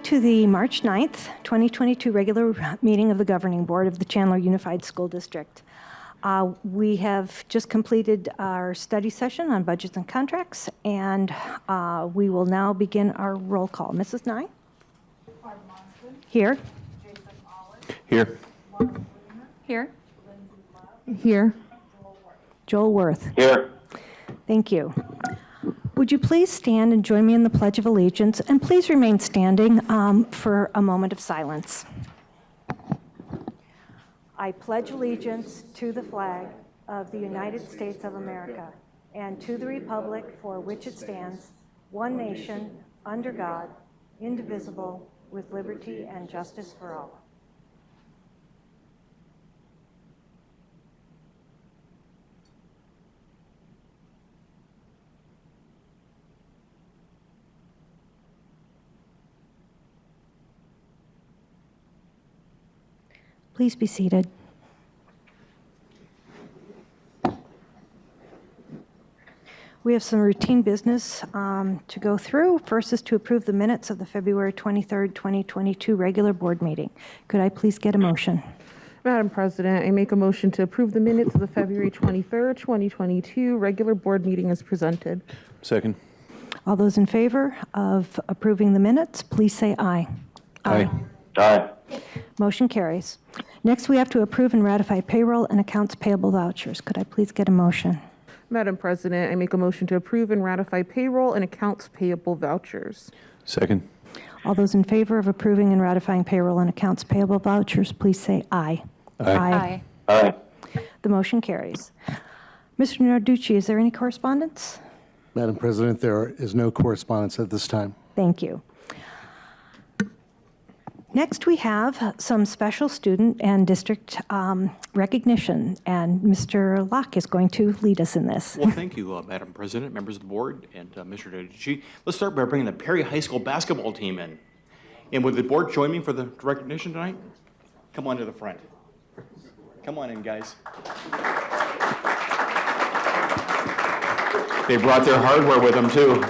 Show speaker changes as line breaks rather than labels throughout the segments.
to the March 9th, 2022 regular meeting of the Governing Board of the Chandler Unified School District. We have just completed our study session on budgets and contracts, and we will now begin our roll call. Mrs. Nye? Here.
Here.
Here.
Here.
Joel Worth.
Here.
Thank you. Would you please stand and join me in the Pledge of Allegiance, and please remain standing for a moment of silence. I pledge allegiance to the flag of the United States of America and to the republic for which it stands, one nation, under God, indivisible, with liberty and justice for all. Please be seated. We have some routine business to go through. First is to approve the minutes of the February 23rd, 2022 regular board meeting. Could I please get a motion?
Madam President, I make a motion to approve the minutes of the February 23rd, 2022 regular board meeting as presented.
Second.
All those in favor of approving the minutes, please say aye.
Aye. Aye.
Motion carries. Next, we have to approve and ratify payroll and accounts payable vouchers. Could I please get a motion?
Madam President, I make a motion to approve and ratify payroll and accounts payable vouchers.
Second.
All those in favor of approving and ratifying payroll and accounts payable vouchers, please say aye.
Aye. Aye.
The motion carries. Mr. Narducci, is there any correspondence?
Madam President, there is no correspondence at this time.
Thank you. Next, we have some special student and district recognition, and Mr. Locke is going to lead us in this.
Well, thank you, Madam President, members of the board, and Mr. Narducci. Let's start by bringing the Perry High School basketball team in. And would the board join me for the recognition tonight? Come on to the front. Come on in, guys. They brought their hardware with them, too.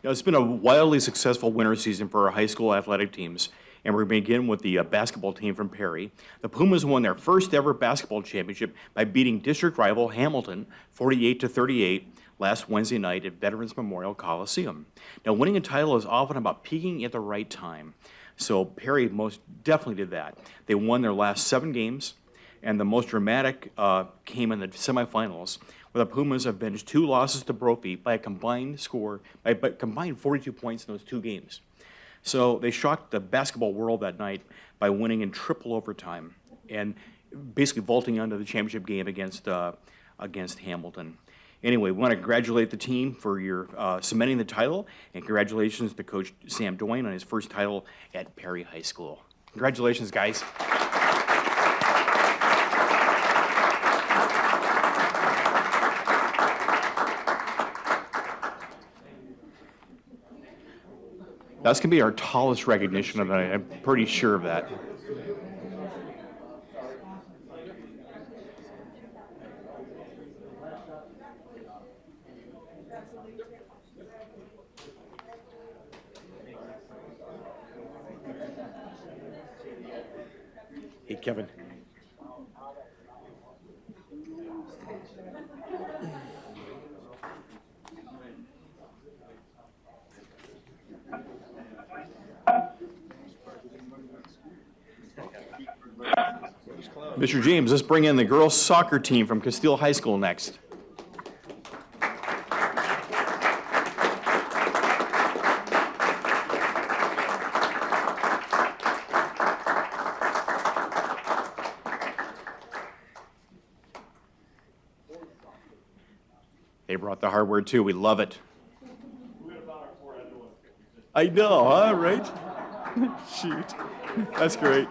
Now, it's been a wildly successful winter season for our high school athletic teams, and we're going to begin with the basketball team from Perry. The Pumas won their first ever basketball championship by beating district rival Hamilton 48-38 last Wednesday night at Veterans Memorial Coliseum. Now, winning a title is often about peaking at the right time, so Perry most definitely did that. They won their last 7 games, and the most dramatic came in the semifinals, where the Pumas avenged 2 losses to Brophy by a combined 42 points in those 2 games. So they shocked the basketball world that night by winning in triple overtime and basically vaulting onto the championship game against Hamilton. Anyway, we want to congratulate the team for your cementing the title, and congratulations to Coach Sam Doyne on his first title at Perry High School. Congratulations, guys. That's going to be our tallest recognition of the night. I'm pretty sure of that. Hey, Kevin. Mr. James, let's bring in the girls' soccer team from Castile High School next. They brought the hardware too. We love it. I know, huh? Right? Shoot. That's great.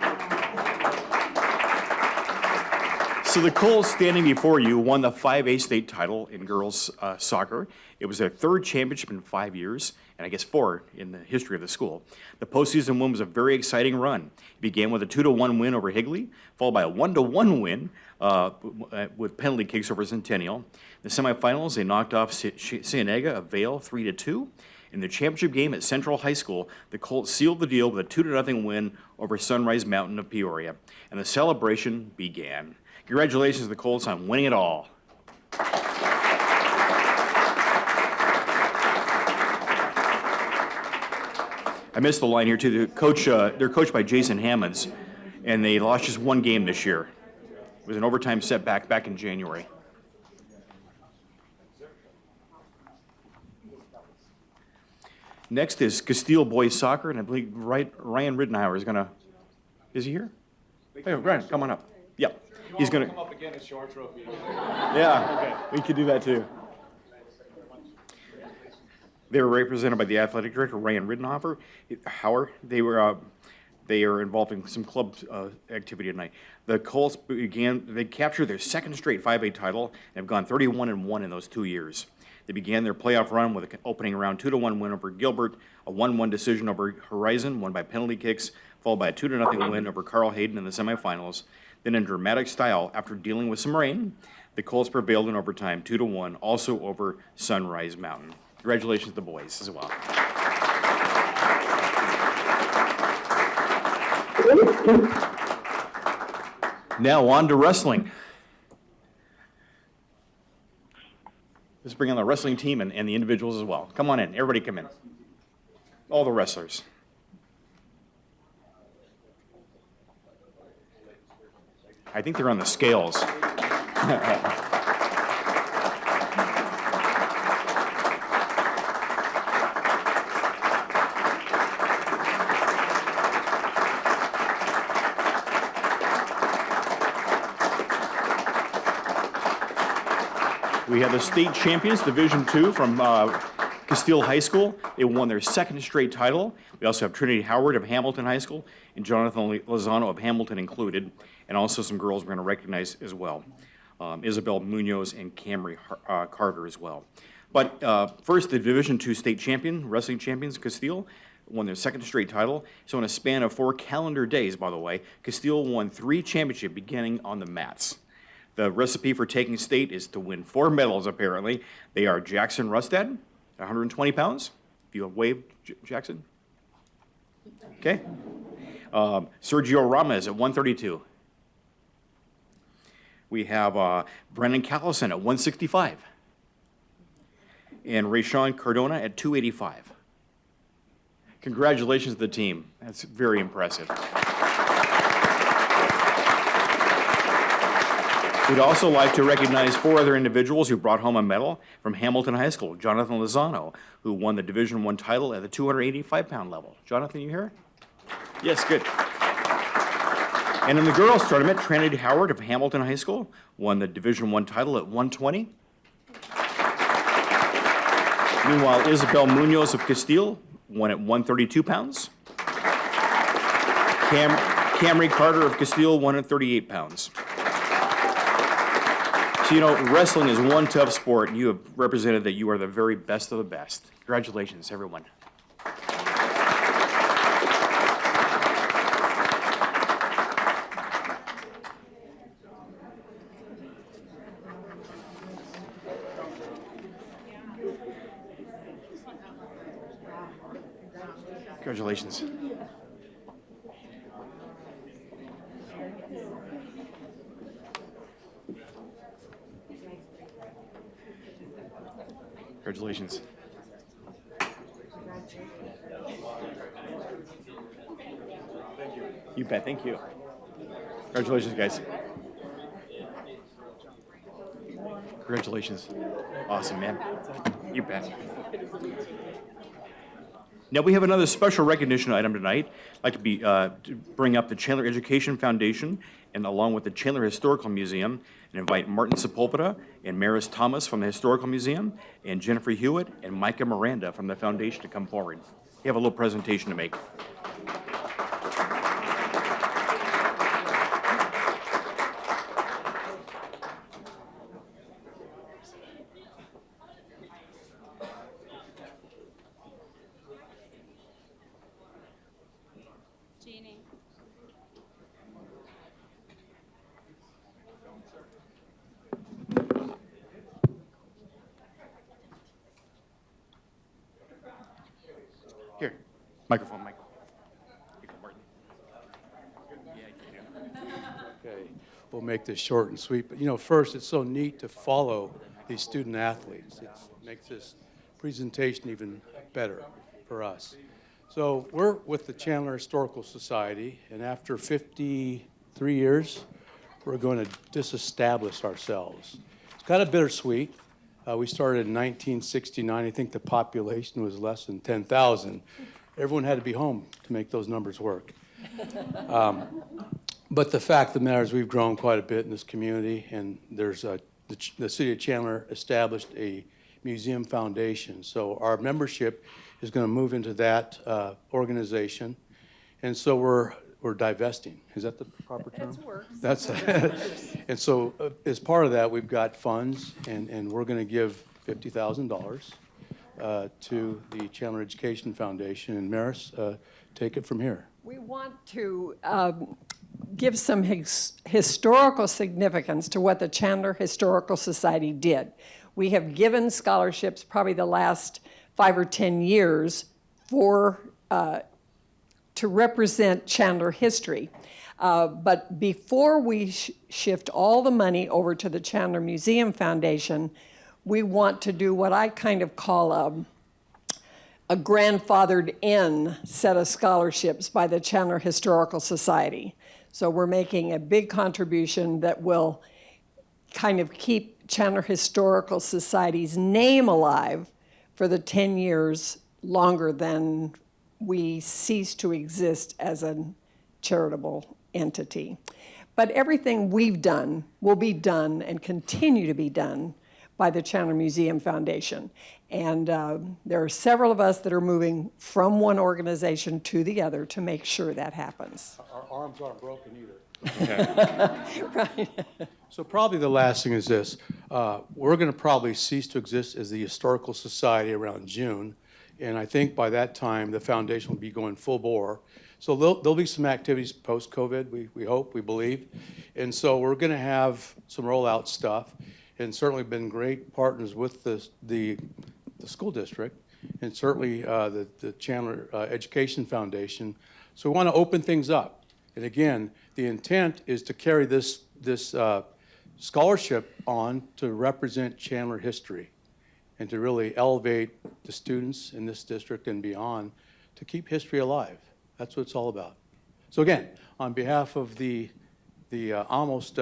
So the Colts standing before you won the 5A state title in girls soccer. It was their third championship in 5 years, and I guess 4 in the history of the school. The postseason win was a very exciting run. It began with a 2-1 win over Higley, followed by a 1-1 win with penalty kicks over Centennial. In the semifinals, they knocked off Cienega of Vale 3-2. In the championship game at Central High School, the Colts sealed the deal with a 2-0 win over Sunrise Mountain of Peoria, and the celebration began. Congratulations to the Colts on winning it all. I missed the line here too. They're coached by Jason Hammonds, and they lost just one game this year. It was an overtime setback back in January. Next is Castile Boys Soccer, and I believe Ryan Riddenhauer is gonna. Is he here? Hey, Ryan, come on up. Yep. He's gonna
come up again. It's your trophy.
Yeah, we could do that too. They were represented by the athletic director, Ryan Riddenhofer. They are involved in some club activity tonight. The Colts they captured their second straight 5A title and have gone 31-1 in those 2 years. They began their playoff run with an opening round 2-1 win over Gilbert, a 1-1 decision over Horizon, won by penalty kicks, followed by a 2-0 win over Carl Hayden in the semifinals. Then in dramatic style, after dealing with some rain, the Colts prevailed in overtime 2-1, also over Sunrise Mountain. Congratulations to the boys as well. Now on to wrestling. Let's bring on the wrestling team and the individuals as well. Come on in. Everybody come in. All the wrestlers. I think they're on the scales. We have the state champions, Division II from Castile High School. They won their second straight title. We also have Trinity Howard of Hamilton High School and Jonathan Lozano of Hamilton included, and also some girls we're going to recognize as well. Isabel Munoz and Camry Carter as well. But first, the Division II state champion, wrestling champions, Castile, won their second straight title. So in a span of 4 calendar days, by the way, Castile won 3 championships beginning on the mats. The recipe for taking state is to win 4 medals, apparently. They are Jackson Rustad, 120 pounds. If you wave, Jackson. Okay. Sergio Ramos at 132. We have Brennan Callison at 165. And Rayshawn Cardona at 285. Congratulations to the team. That's very impressive. We'd also like to recognize 4 other individuals who brought home a medal from Hamilton High School. Jonathan Lozano, who won the Division I title at the 285-pound level. Jonathan, you here? Yes, good. And in the girls' tournament, Trinity Howard of Hamilton High School won the Division I title at 120. Meanwhile, Isabel Munoz of Castile won at 132 pounds. Camry Carter of Castile won at 38 pounds. So, you know, wrestling is one tough sport, and you have represented that you are the very best of the best. Congratulations, everyone. Congratulations. Congratulations. You bet. Thank you. Congratulations, guys. Congratulations. Awesome, man. You bet. Now, we have another special recognition item tonight. I'd like to bring up the Chandler Education Foundation, and along with the Chandler Historical Museum, and invite Martin Sepulveda and Maris Thomas from the Historical Museum, and Jennifer Hewitt and Micah Miranda from the foundation to come forward. You have a little presentation to make.
make this short and sweet. But, first, it's so neat to follow these student athletes. It makes this presentation even better for us. So we're with the Chandler Historical Society, and after 53 years, we're going to disestablish ourselves. It's kind of bittersweet. We started in 1969. I think the population was less than 10,000. Everyone had to be home to make those numbers work. But the fact of the matter is we've grown quite a bit in this community, and there's the city of Chandler established a museum foundation. So our membership is going to move into that organization. And so we're divesting. Is that the proper term? That's and so as part of that, we've got funds, and we're going to give $50,000 to the Chandler Education Foundation. And Maris, take it from here.
We want to give some historical significance to what the Chandler Historical Society did. We have given scholarships probably the last 5 or 10 years to represent Chandler history. But before we shift all the money over to the Chandler Museum Foundation, we want to do what I kind of call a grandfathered in set of scholarships by the Chandler Historical Society. So we're making a big contribution that will kind of keep Chandler Historical Society's name alive for the 10 years longer than we cease to exist as a charitable entity. But everything we've done will be done and continue to be done by the Chandler Museum Foundation. And there are several of us that are moving from one organization to the other to make sure that happens.
Our arms aren't broken either.
Right.
So probably the last thing is this. We're going to probably cease to exist as the Historical Society around June. And I think by that time, the foundation will be going full bore. So there'll be some activities post-COVID, we hope, we believe. And so we're going to have some rollout stuff, and certainly been great partners with the school district, and certainly the Chandler Education Foundation. So we want to open things up. And again, the intent is to carry this scholarship on to represent Chandler history and to really elevate the students in this district and beyond to keep history alive. That's what it's all about. So again, on behalf of the almost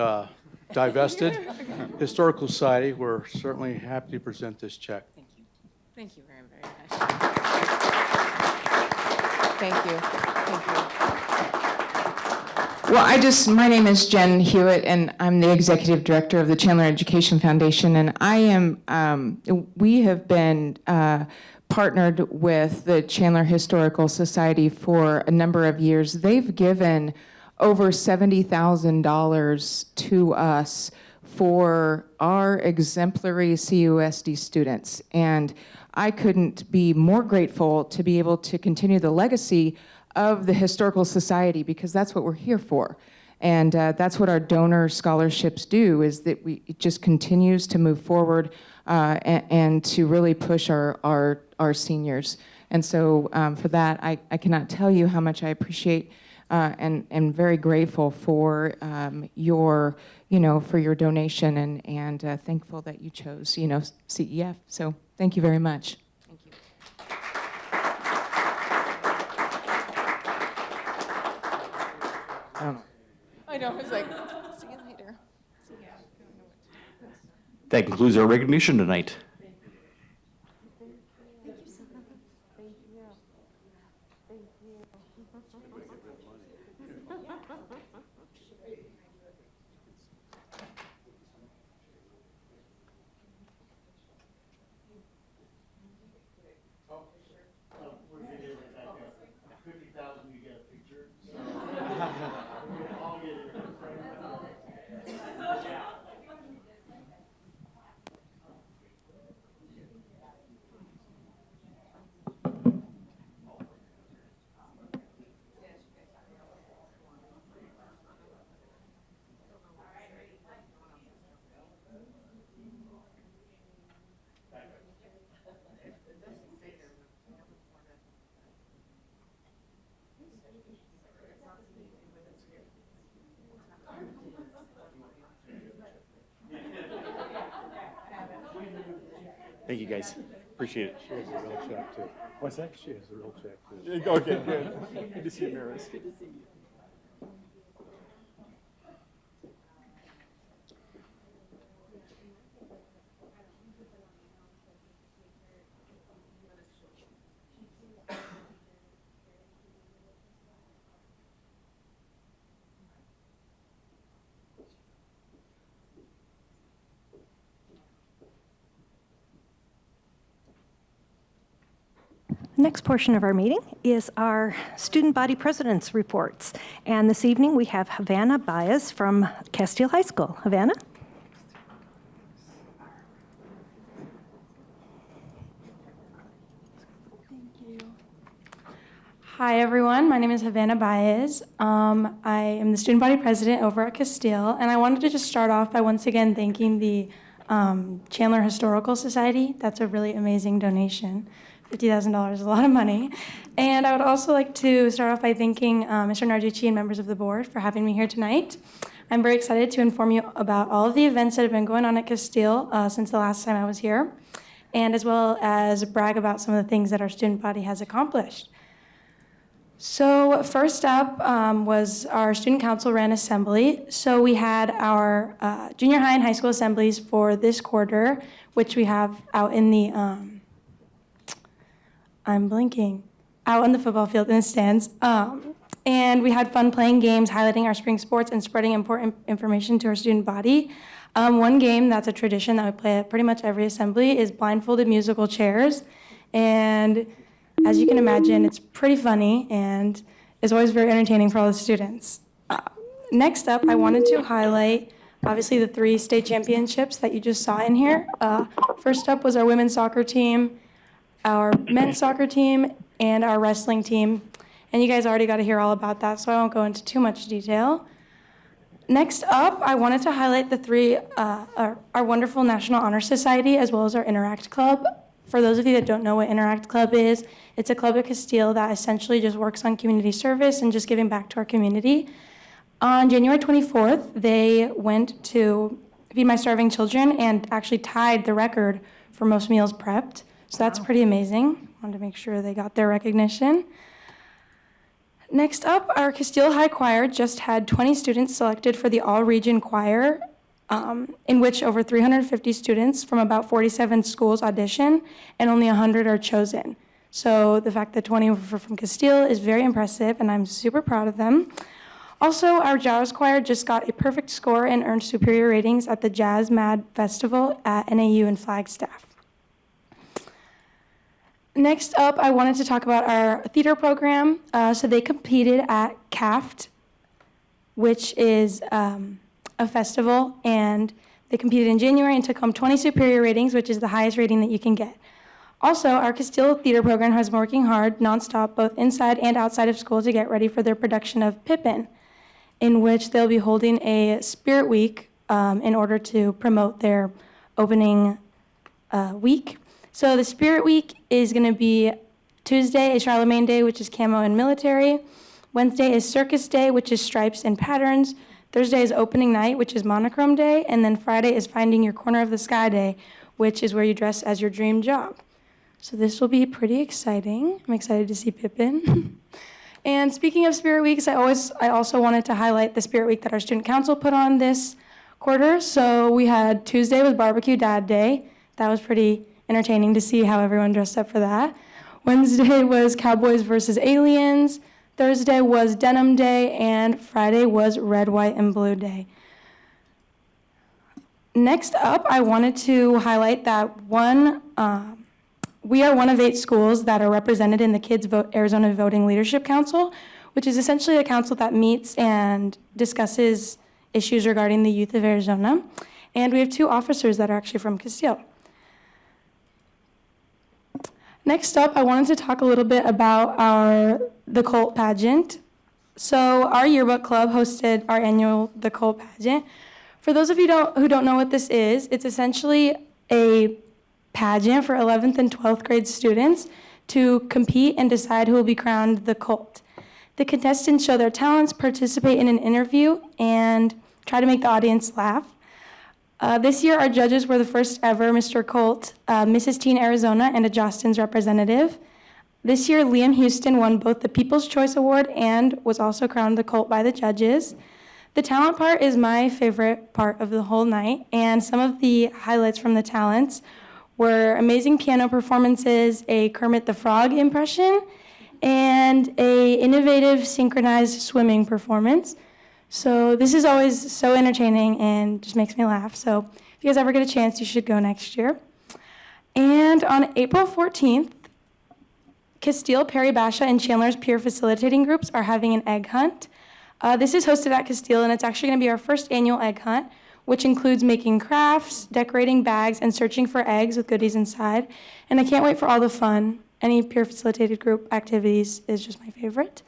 divested Historical Society, we're certainly happy to present this check.
Thank you. Thank you very, very much.
Thank you. Thank you. Well, my name is Jen Hewitt, and I'm the executive director of the Chandler Education Foundation, and we have been partnered with the Chandler Historical Society for a number of years. They've given over $70,000 to us for our exemplary CUSD students, and I couldn't be more grateful to be able to continue the legacy of the Historical Society, because that's what we're here for. And that's what our donor scholarships do, is that it just continues to move forward and to really push our seniors. And so for that, I cannot tell you how much I appreciate and very grateful for your donation, and thankful that you chose, CEF. So thank you very much.
Thank you.
I don't know.
I know, I was like, see you later.
That concludes our recognition tonight. Thank you, guys. Appreciate it.
She has a real check, too.
What's that?
She has a real check, too.
Okay, good. Good to see you, Maris. Good to see you.
The next portion of our meeting is our student body presidents' reports. And this evening, we have Havana Baez from Castile High School. Havana?
Hi, everyone. My name is Havana Baez. I am the student body president over at Castile, and I wanted to just start off by once again thanking the Chandler Historical Society. That's a really amazing donation. $50,000 is a lot of money. And I would also like to start off by thanking Mr. Narducci and members of the board for having me here tonight. I'm very excited to inform you about all of the events that have been going on at Castile since the last time I was here, and as well as brag about some of the things that our student body has accomplished. So first up was our student council ran assembly. So we had our junior high and high school assemblies for this quarter, which we have out in the, out on the football field in the stands. And we had fun playing games, highlighting our spring sports and spreading important information to our student body. One game that's a tradition that we play at pretty much every assembly is blindfolded musical chairs. And as you can imagine, it's pretty funny and is always very entertaining for all the students. Next up, I wanted to highlight, obviously, the 3 state championships that you just saw in here. First up was our women's soccer team, our men's soccer team, and our wrestling team. And you guys already got to hear all about that, so I won't go into too much detail. Next up, I wanted to highlight the 3, our wonderful National Honor Society, as well as our Interact Club. For those of you that don't know what Interact Club is, it's a club at Castile that essentially just works on community service and just giving back to our community. On January 24th, they went to Feed My Starving Children and actually tied the record for most meals prepped. So that's pretty amazing. Wanted to make sure they got their recognition. Next up, our Castile High Choir just had 20 students selected for the all-region choir, in which over 350 students from about 47 schools audition, and only 100 are chosen. So the fact that 20 were from Castile is very impressive, and I'm super proud of them. Also, our jazz choir just got a perfect score and earned superior ratings at the Jazz Mad Festival at NAU in Flagstaff. Next up, I wanted to talk about our theater program. So they competed at CAFT, which is a festival, and they competed in January and took home 20 superior ratings, which is the highest rating that you can get. Also, our Castile theater program has been working hard nonstop, both inside and outside of school, to get ready for their production of Pippin, in which they'll be holding a Spirit Week in order to promote their opening week. So the Spirit Week is going to be Tuesday is Charlemagne Day, which is camo and military. Wednesday is Circus Day, which is stripes and patterns. Thursday is opening night, which is monochrome day. And then Friday is finding your corner of the sky day, which is where you dress as your dream job. So this will be pretty exciting. I'm excited to see Pippin. And speaking of Spirit Weeks, I also wanted to highlight the Spirit Week that our student council put on this quarter. So we had Tuesday was Barbecue Dad Day. That was pretty entertaining to see how everyone dressed up for that. Wednesday was Cowboys versus Aliens. Thursday was Denim Day, and Friday was Red, White, and Blue Day. Next up, I wanted to highlight that we are one of 8 schools that are represented in the Kids Vote Arizona Voting Leadership Council, which is essentially a council that meets and discusses issues regarding the youth of Arizona. And we have 2 officers that are actually from Castile. Next up, I wanted to talk a little bit about the Colt pageant. So our yearbook club hosted our annual The Colt pageant. For those of you who don't know what this is, it's essentially a pageant for 11th and 12th grade students to compete and decide who will be crowned the Colt. The contestants show their talents, participate in an interview, and try to make the audience laugh. This year, our judges were the first ever Mr. Colt, Mrs. Teen Arizona, and a Jostens representative. This year, Liam Houston won both the People's Choice Award and was also crowned the Colt by the judges. The talent part is my favorite part of the whole night, and some of the highlights from the talents were amazing piano performances, a Kermit the Frog impression, and a innovative synchronized swimming performance. So this is always so entertaining and just makes me laugh. So if you guys ever get a chance, you should go next year. And on April 14th, Castile, Perry Basha, and Chandler's peer facilitating groups are having an egg hunt. This is hosted at Castile, and it's actually going to be our first annual egg hunt, which includes making crafts, decorating bags, and searching for eggs with goodies inside. And I can't wait for all the fun. Any peer facilitated group activities is just my favorite.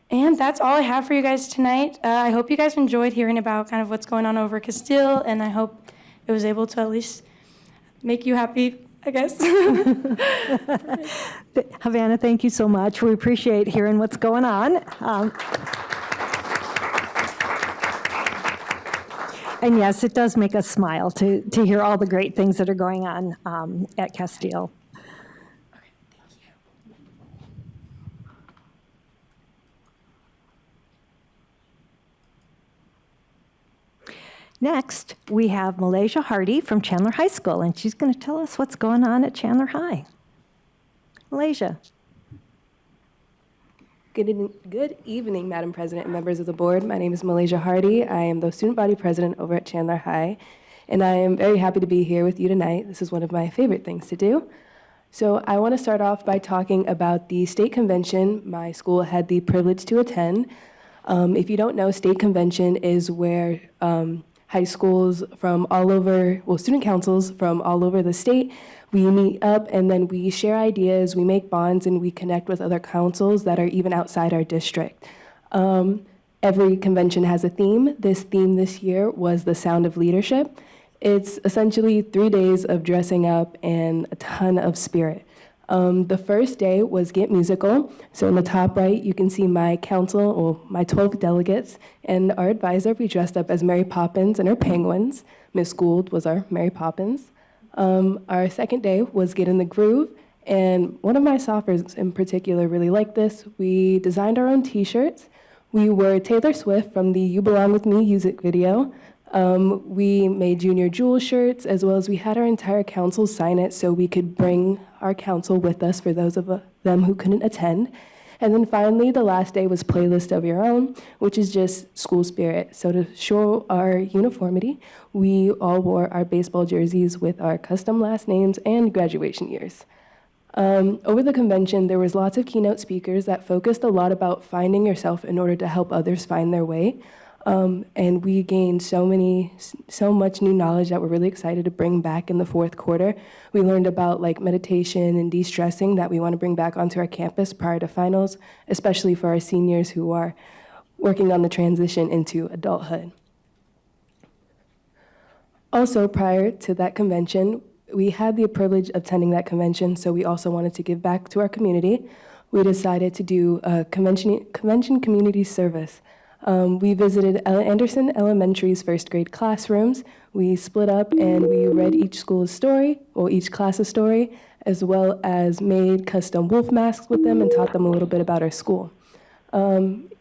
And that's all I have for you guys tonight. I hope you guys enjoyed hearing about kind of what's going on over Castile, and I hope it was able to at least make you happy, I guess.
Havana, thank you so much. We appreciate hearing what's going on. And yes, it does make us smile to hear all the great things that are going on at Castile. Next, we have Malaysia Hardy from Chandler High School, and she's going to tell us what's going on at Chandler High. Malaysia.
Good evening, Madam President and members of the board. My name is Malaysia Hardy. I am the student body president over at Chandler High, and I am very happy to be here with you tonight. This is one of my favorite things to do. So I want to start off by talking about the state convention my school had the privilege to attend. If you don't know, state convention is where high schools from all over, well, student councils from all over the state, we meet up and then we share ideas, we make bonds, and we connect with other councils that are even outside our district. Every convention has a theme. This theme this year was the sound of leadership. It's essentially 3 days of dressing up and a ton of spirit. The first day was Get Musical. So in the top right, you can see my council, or my 12 delegates, and our advisor. We dressed up as Mary Poppins and her penguins. Miss Gould was our Mary Poppins. Our second day was Get in the Groove, and one of my sophomores in particular really liked this. We designed our own t-shirts. We were Taylor Swift from the You Belong With Me music video. We made Junior Jewel shirts, as well as we had our entire council sign it so we could bring our council with us for those of them who couldn't attend. And then finally, the last day was Playlist of Your Own, which is just school spirit. So to show our uniformity, we all wore our baseball jerseys with our custom last names and graduation years. Over the convention, there was lots of keynote speakers that focused a lot about finding yourself in order to help others find their way. And we gained so much new knowledge that we're really excited to bring back in the fourth quarter. We learned about like meditation and de-stressing that we want to bring back onto our campus prior to finals, especially for our seniors who are working on the transition into adulthood. Also, prior to that convention, we had the privilege of attending that convention, so we also wanted to give back to our community. We decided to do a convention community service. We visited Anderson Elementary's first grade classrooms. We split up and we read each school's story, or each class's story, as well as made custom wolf masks with them and taught them a little bit about our school.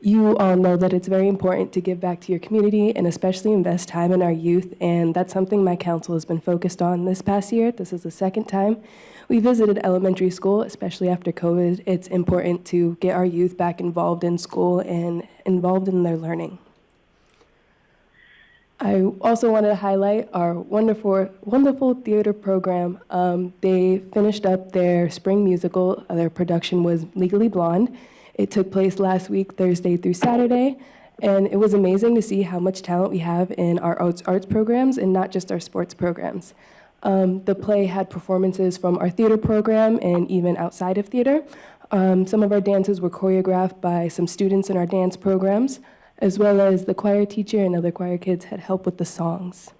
You all know that it's very important to give back to your community and especially invest time in our youth, and that's something my council has been focused on this past year. This is the second time we visited elementary school, especially after COVID. It's important to get our youth back involved in school and involved in their learning. I also wanted to highlight our wonderful theater program. They finished up their spring musical. Their production was Legally Blonde. It took place last week, Thursday through Saturday, and it was amazing to see how much talent we have in our arts programs and not just our sports programs. The play had performances from our theater program and even outside of theater. Some of our dances were choreographed by some students in our dance programs, as well as the choir teacher and other choir kids had help with the songs.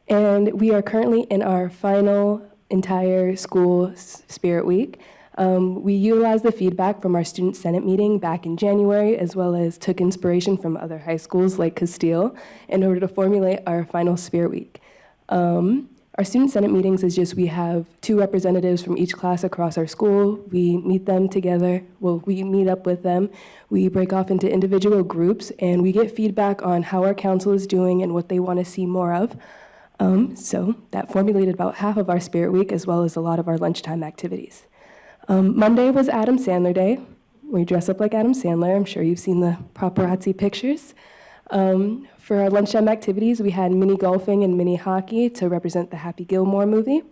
And we are currently in our final entire school spirit week. We utilized the feedback from our Student Senate meeting back in January, as well as took inspiration from other high schools like Castile in order to formulate our final Spirit Week. Our Student Senate meetings is just we have 2 representatives from each class across our school. We meet them together. Well, we meet up with them. We break off into individual groups, and we get feedback on how our council is doing and what they want to see more of. So that formulated about half of our Spirit Week, as well as a lot of our lunchtime activities. Monday was Adam Sandler Day. We dress up like Adam Sandler. I'm sure you've seen the paparazzi pictures. For our lunchtime activities, we had mini golfing and mini hockey to represent the Happy Gilmore movie.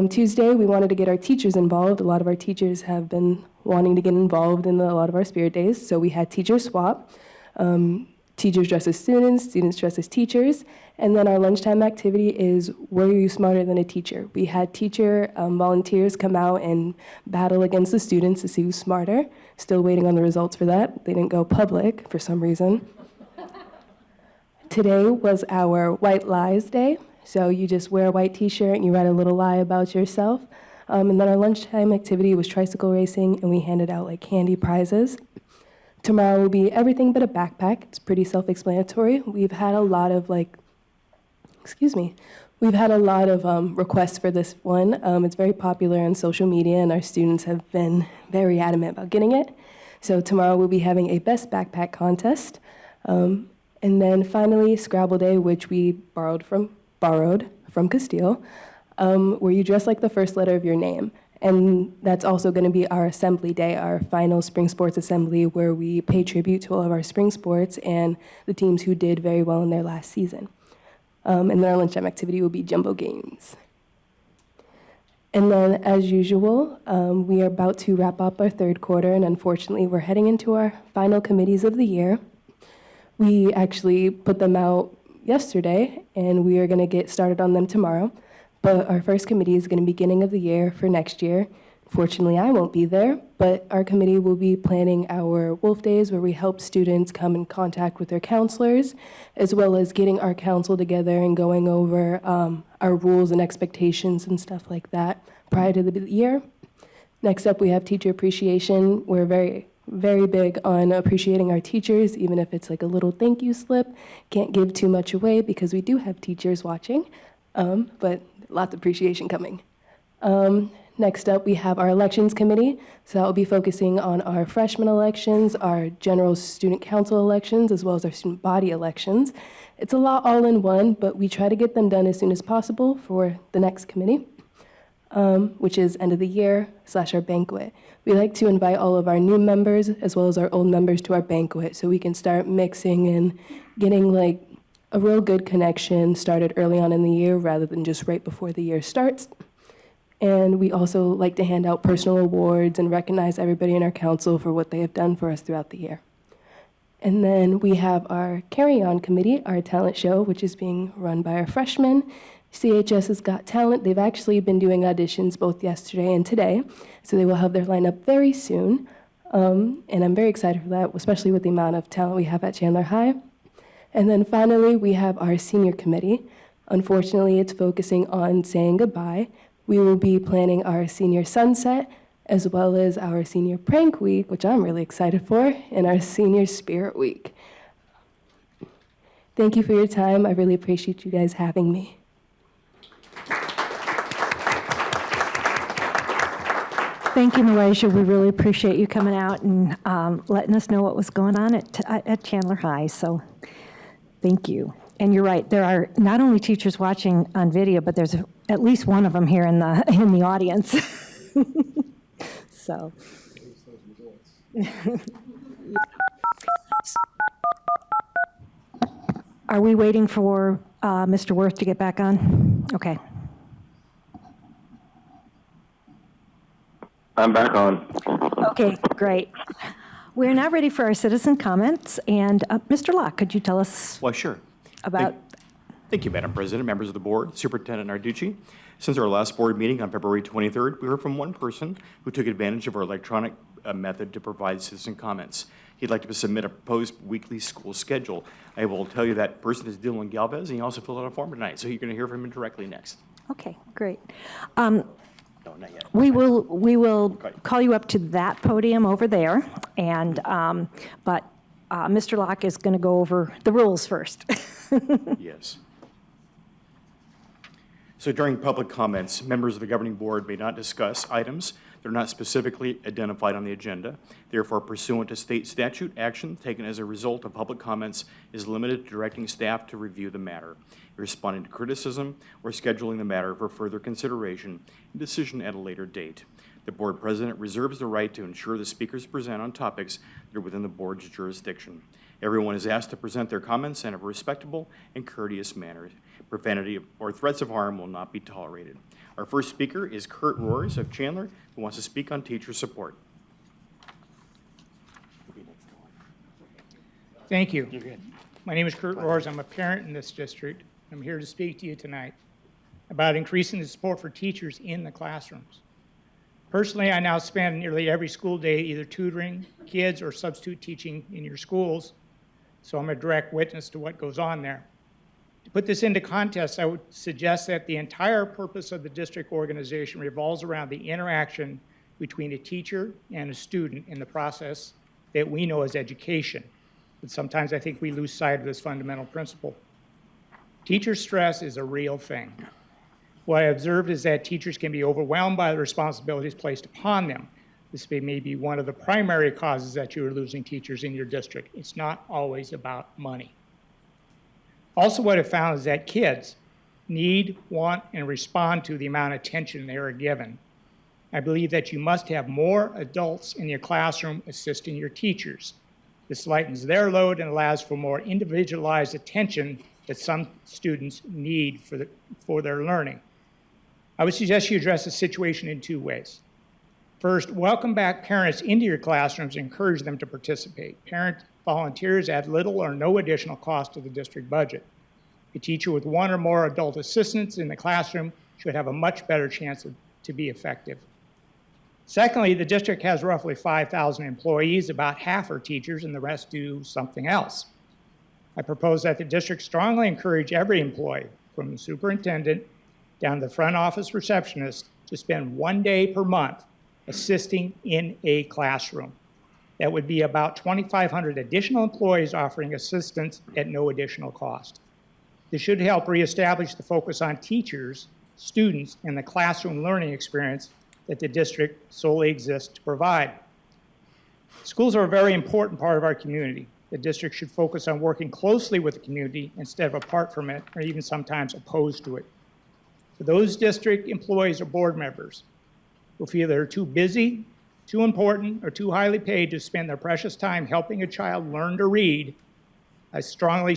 Tuesday, we wanted to get our teachers involved. A lot of our teachers have been wanting to get involved in a lot of our Spirit Days, so we had teacher swap. Teachers dress as students, students dress as teachers, and then our lunchtime activity is Were You Smarter Than a Teacher? We had teacher volunteers come out and battle against the students to see who's smarter. Still waiting on the results for that. They didn't go public for some reason. Today was our White Lies Day, so you just wear a white t-shirt and you write a little lie about yourself. And then our lunchtime activity was tricycle racing, and we handed out like candy prizes. Tomorrow will be everything but a backpack. It's pretty self-explanatory. We've had a lot of requests for this one. It's very popular on social media, and our students have been very adamant about getting it. So tomorrow we'll be having a best backpack contest. And then finally, Scrabble Day, which we borrowed from Castile, where you dress like the first letter of your name. And that's also going to be our assembly day, our final spring sports assembly, where we pay tribute to all of our spring sports and the teams who did very well in their last season. And then our lunchtime activity will be jumbo games. And then, as usual, we are about to wrap up our third quarter, and unfortunately, we're heading into our final committees of the year. We actually put them out yesterday, and we are going to get started on them tomorrow. But our first committee is going to be beginning of the year for next year. Fortunately, I won't be there, but our committee will be planning our Wolf Days, where we help students come in contact with their counselors, as well as getting our council together and going over our rules and expectations and stuff like that prior to the year. Next up, we have teacher appreciation. We're very big on appreciating our teachers, even if it's like a little thank you slip. Can't give too much away because we do have teachers watching, but lots of appreciation coming. Next up, we have our elections committee. So that will be focusing on our freshman elections, our general student council elections, as well as our student body elections. It's a lot all in one, but we try to get them done as soon as possible for the next committee, which is end of the year / our banquet. We like to invite all of our new members as well as our old members to our banquet so we can start mixing and getting like a real good connection started early on in the year rather than just right before the year starts. And we also like to hand out personal awards and recognize everybody in our council for what they have done for us throughout the year. And then we have our carry-on committee, our talent show, which is being run by our freshmen. CHS has Got Talent. They've actually been doing auditions both yesterday and today, so they will have their lineup very soon. And I'm very excited for that, especially with the amount of talent we have at Chandler High. And then finally, we have our senior committee. Unfortunately, it's focusing on saying goodbye. We will be planning our senior sunset, as well as our senior prank week, which I'm really excited for, and our senior spirit week. Thank you for your time. I really appreciate you guys having me.
Thank you, Malaysia. We really appreciate you coming out and letting us know what was going on at Chandler High. So thank you. And you're right, there are not only teachers watching on video, but there's at least one of them here in the audience. So. Are we waiting for Mr. Worth to get back on? Okay.
I'm back on.
Okay, great. We're now ready for our citizen comments. And Mr. Locke, could you tell us
Well, sure.
about...
Thank you, Madam President, members of the board, Superintendent Narducci. Since our last board meeting on February 23rd, we heard from one person who took advantage of our electronic method to provide citizen comments. He'd like to submit a proposed weekly school schedule. I will tell you that person is Dylan Galvez, and he also filled out a form tonight, so you're going to hear from him directly next.
Okay, great.
No, not yet.
We will call you up to that podium over there, and, but Mr. Locke is going to go over the rules first.
Yes. So during public comments, members of the governing board may not discuss items that are not specifically identified on the agenda. Therefore, pursuant to state statute, action taken as a result of public comments is limited to directing staff to review the matter, responding to criticism, or scheduling the matter for further consideration and decision at a later date. The board president reserves the right to ensure the speakers present on topics that are within the board's jurisdiction. Everyone is asked to present their comments in a respectable and courteous manner. Profanity or threats of harm will not be tolerated. Our first speaker is Kurt Rohrs of Chandler, who wants to speak on teacher support.
Thank you. My name is Kurt Rohrs. I'm a parent in this district. I'm here to speak to you tonight about increasing the support for teachers in the classrooms. Personally, I now spend nearly every school day either tutoring kids or substitute teaching in your schools, so I'm a direct witness to what goes on there. To put this into context, I would suggest that the entire purpose of the district organization revolves around the interaction between a teacher and a student in the process that we know as education. But sometimes I think we lose sight of this fundamental principle. Teacher stress is a real thing. What I observed is that teachers can be overwhelmed by the responsibilities placed upon them. This may be one of the primary causes that you are losing teachers in your district. It's not always about money. Also, what I found is that kids need, want, and respond to the amount of attention they are given. I believe that you must have more adults in your classroom assisting your teachers. This lightens their load and allows for more individualized attention that some students need for their learning. I would suggest you address the situation in two ways. First, welcome back parents into your classrooms and encourage them to participate. Parent volunteers add little or no additional cost to the district budget. A teacher with one or more adult assistants in the classroom should have a much better chance to be effective. Secondly, the district has roughly 5,000 employees, about half are teachers and the rest do something else. I propose that the district strongly encourage every employee, from the superintendent down to the front office receptionist, to spend 1 day per month assisting in a classroom. That would be about 2,500 additional employees offering assistance at no additional cost. This should help reestablish the focus on teachers, students, and the classroom learning experience that the district solely exists to provide. Schools are a very important part of our community. The district should focus on working closely with the community instead of apart from it, or even sometimes opposed to it. For those district employees or board members who feel they're too busy, too important, or too highly paid to spend their precious time helping a child learn to read, I strongly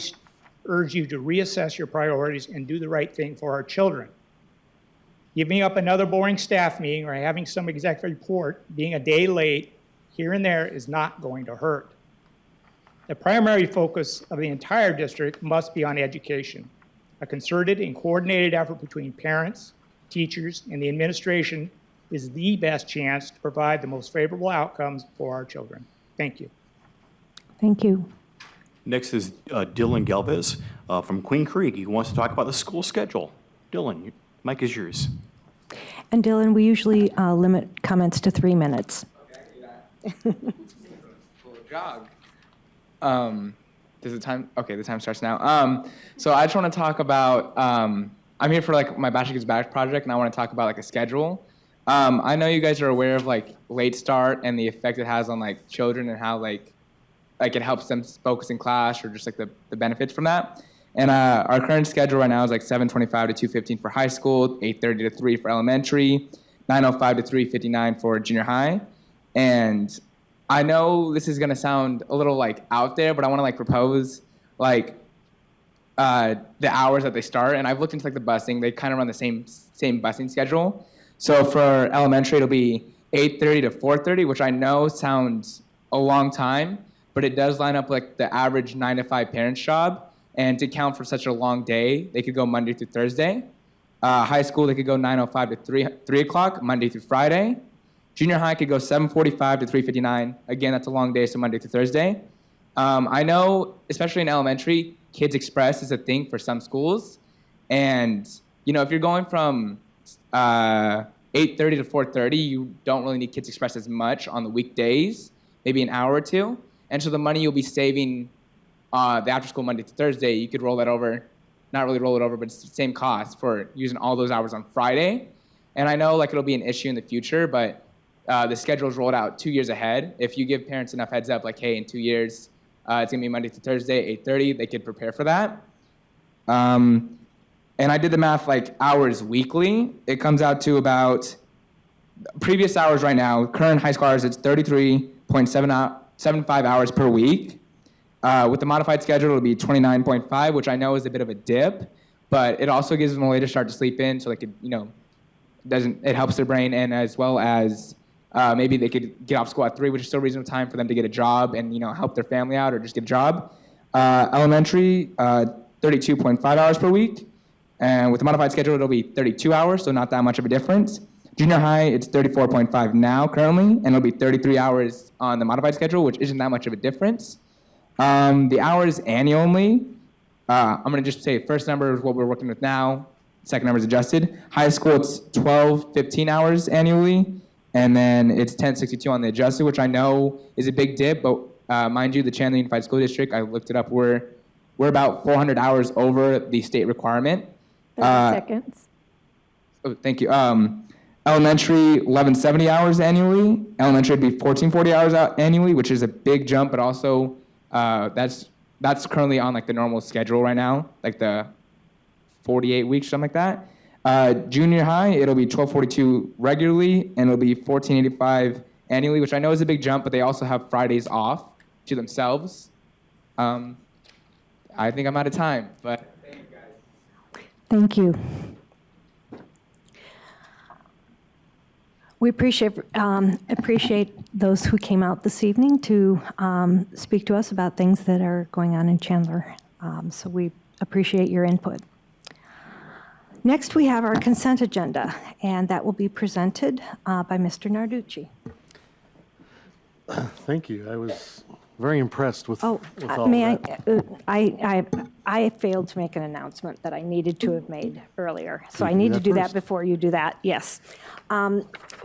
urge you to reassess your priorities and do the right thing for our children. Giving up another boring staff meeting or having some executive report being a day late here and there is not going to hurt. The primary focus of the entire district must be on education. A concerted and coordinated effort between parents, teachers, and the administration is the best chance to provide the most favorable outcomes for our children. Thank you.
Thank you.
Next is Dylan Galvez from Queen Creek. He wants to talk about the school schedule. Dylan, mic is yours.
And Dylan, we usually limit comments to 3 minutes.
Full jog. Does the time? Okay, the time starts now. So I just want to talk about. I'm here for like my Bachelor's Back project, and I want to talk about like a schedule. I know you guys are aware of like late start and the effect it has on like children and how like it helps them focus in class or just like the benefits from that. And our current schedule right now is like 7:25 to 2:15 for high school, 8:30 to 3 for elementary, 9:05 to 3:59 for junior high. And I know this is gonna sound a little like out there, but I want to like propose like the hours that they start. And I've looked into like the busing; they kind of run the same busing schedule. So for elementary, it'll be 8:30 to 4:30, which I know sounds a long time, but it does line up like the average 9 to 5 parent's job. And to count for such a long day, they could go Monday through Thursday. High school, they could go 9:05 to 3 o'clock, Monday through Friday. Junior high could go 7:45 to 3:59. Again, that's a long day, so Monday through Thursday. I know, especially in elementary, Kids Express is a thing for some schools. And, you know, if you're going from 8 8:30 to 4:30, you don't really need Kids Express as much on the weekdays, maybe an hour or two. And so the money you'll be saving the after school Monday to Thursday, you could roll that over, not really roll it over, but it's the same cost for using all those hours on Friday. And I know like it'll be an issue in the future, but the schedule is rolled out 2 years ahead. If you give parents enough heads up, like, hey, in 2 years, it's gonna be Monday to Thursday, 8:30, they could prepare for that. And I did the math like hours weekly. It comes out to about previous hours right now, current high school hours, it's 33.75 hours per week. With the modified schedule, it'll be 29.5, which I know is a bit of a dip, but it also gives them a way to start to sleep in, so they could, it helps their brain, and as well as maybe they could get off school at 3, which is still reasonable time for them to get a job and help their family out or just get a job. Elementary, 32.5 hours per week, and with the modified schedule, it'll be 32 hours, so not that much of a difference. Junior high, it's 34.5 now currently, and it'll be 33 hours on the modified schedule, which isn't that much of a difference. The hours annually, I'm going to just say first number is what we're working with now, second number is adjusted. High school, it's 15 hours annually, and then it's 1062 on the adjusted, which I know is a big dip, but mind you, the Chandler Unified School District, I looked it up, we're about 400 hours over the state requirement.
30 seconds.
Oh, thank you. Elementary, 1170 hours annually. Elementary would be 1440 hours annually, which is a big jump, but also that's currently on like the normal schedule right now, like the 48 weeks, something like that. Junior high, it'll be 1242 regularly, and it'll be 1485 annually, which I know is a big jump, but they also have Fridays off to themselves. I think I'm out of time, but thank you guys.
Thank you. We appreciate those who came out this evening to speak to us about things that are going on in Chandler. So we appreciate your input. Next, we have our consent agenda, and that will be presented by Mr. Narducci.
Thank you. I was very impressed with all
may
that.
I failed to make an announcement that I needed to have made earlier. So I
you do
need to
that
do that
first?
before you do that, yes.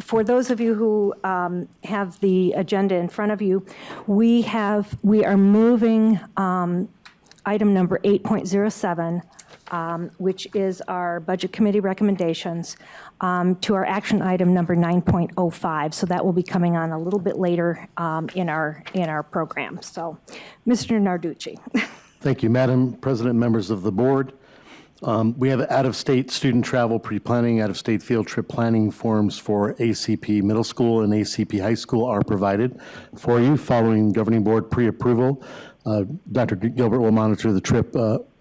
For those of you who have the agenda in front of you, we are moving item number 8.07, which is our Budget Committee recommendations, to our action item number 9.05. So that will be coming on a little bit later in our program. So, Mr. Narducci.
Thank you, Madam President, members of the board. We have out-of-state student travel pre-planning, out-of-state field trip planning forms for ACP Middle School and ACP High School are provided for you following governing board pre-approval. Dr. Gilbert will monitor the trip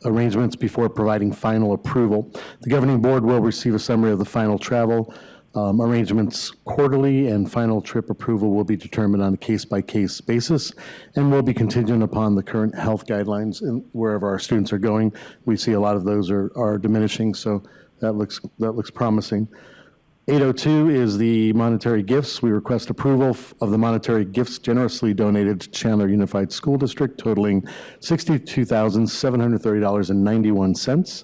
arrangements before providing final approval. The governing board will receive a summary of the final travel arrangements quarterly, and final trip approval will be determined on a case-by-case basis and will be contingent upon the current health guidelines in wherever our students are going. We see a lot of those are diminishing, so that looks promising. 802 is the monetary gifts. We request approval of the monetary gifts generously donated to Chandler Unified School District totaling $62,730.91.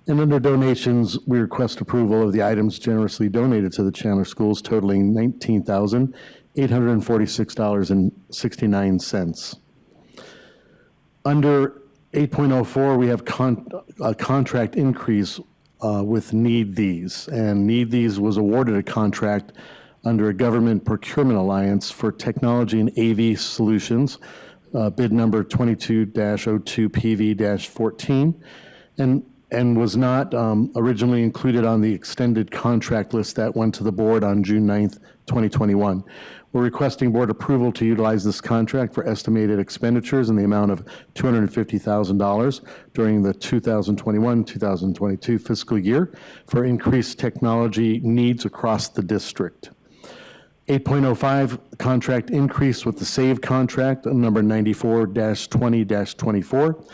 And under donations, we request approval of the items generously donated to the Chandler schools totaling $19,846.69. Under 8.04, we have a contract increase with Need These. And Need These was awarded a contract under a government procurement alliance for technology and AV solutions, bid number 22-02PV-14. And was not originally included on the extended contract list that went to the board on June 9th, 2021. We're requesting board approval to utilize this contract for estimated expenditures in the amount of $250,000 during the 2021-2022 fiscal year for increased technology needs across the district. 8.05, contract increase with the SAVE contract, number 94-20-24.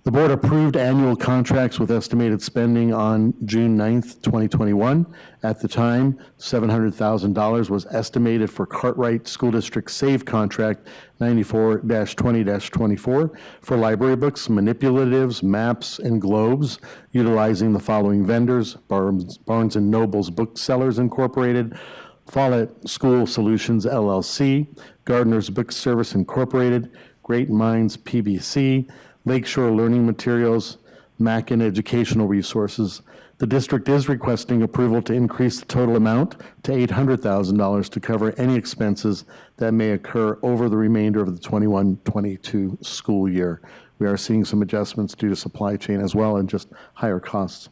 The board approved annual contracts with estimated spending on June 9th, 2021. At the time, $700,000 was estimated for Cartwright School District Save Contract 94-20-24 for library books, manipulatives, maps, and globes, utilizing the following vendors: Barnes & Noble's Booksellers Incorporated, Follett School Solutions LLC, Gardner's Book Service Incorporated, Great Minds PBC, Lakeshore Learning Materials, Mackin Educational Resources. The district is requesting approval to increase the total amount to $800,000 to cover any expenses that may occur over the remainder of the 21-22 school year. We are seeing some adjustments due to supply chain as well and just higher costs.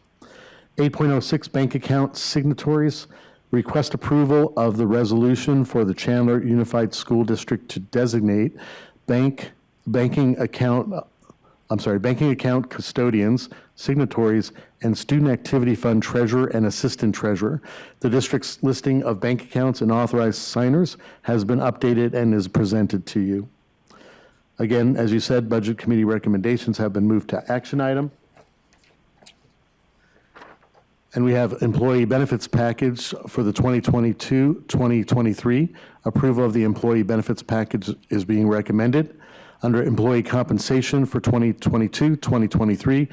8.06 bank account signatories. Request approval of the resolution for the Chandler Unified School District to designate banking account custodians, signatories, and student activity fund treasurer and assistant treasurer. The district's listing of bank accounts and authorized signers has been updated and is presented to you. Again, as you said, Budget Committee recommendations have been moved to action item. And we have employee benefits package for the 2022-2023. Approval of the employee benefits package is being recommended. Under employee compensation for 2022-2023,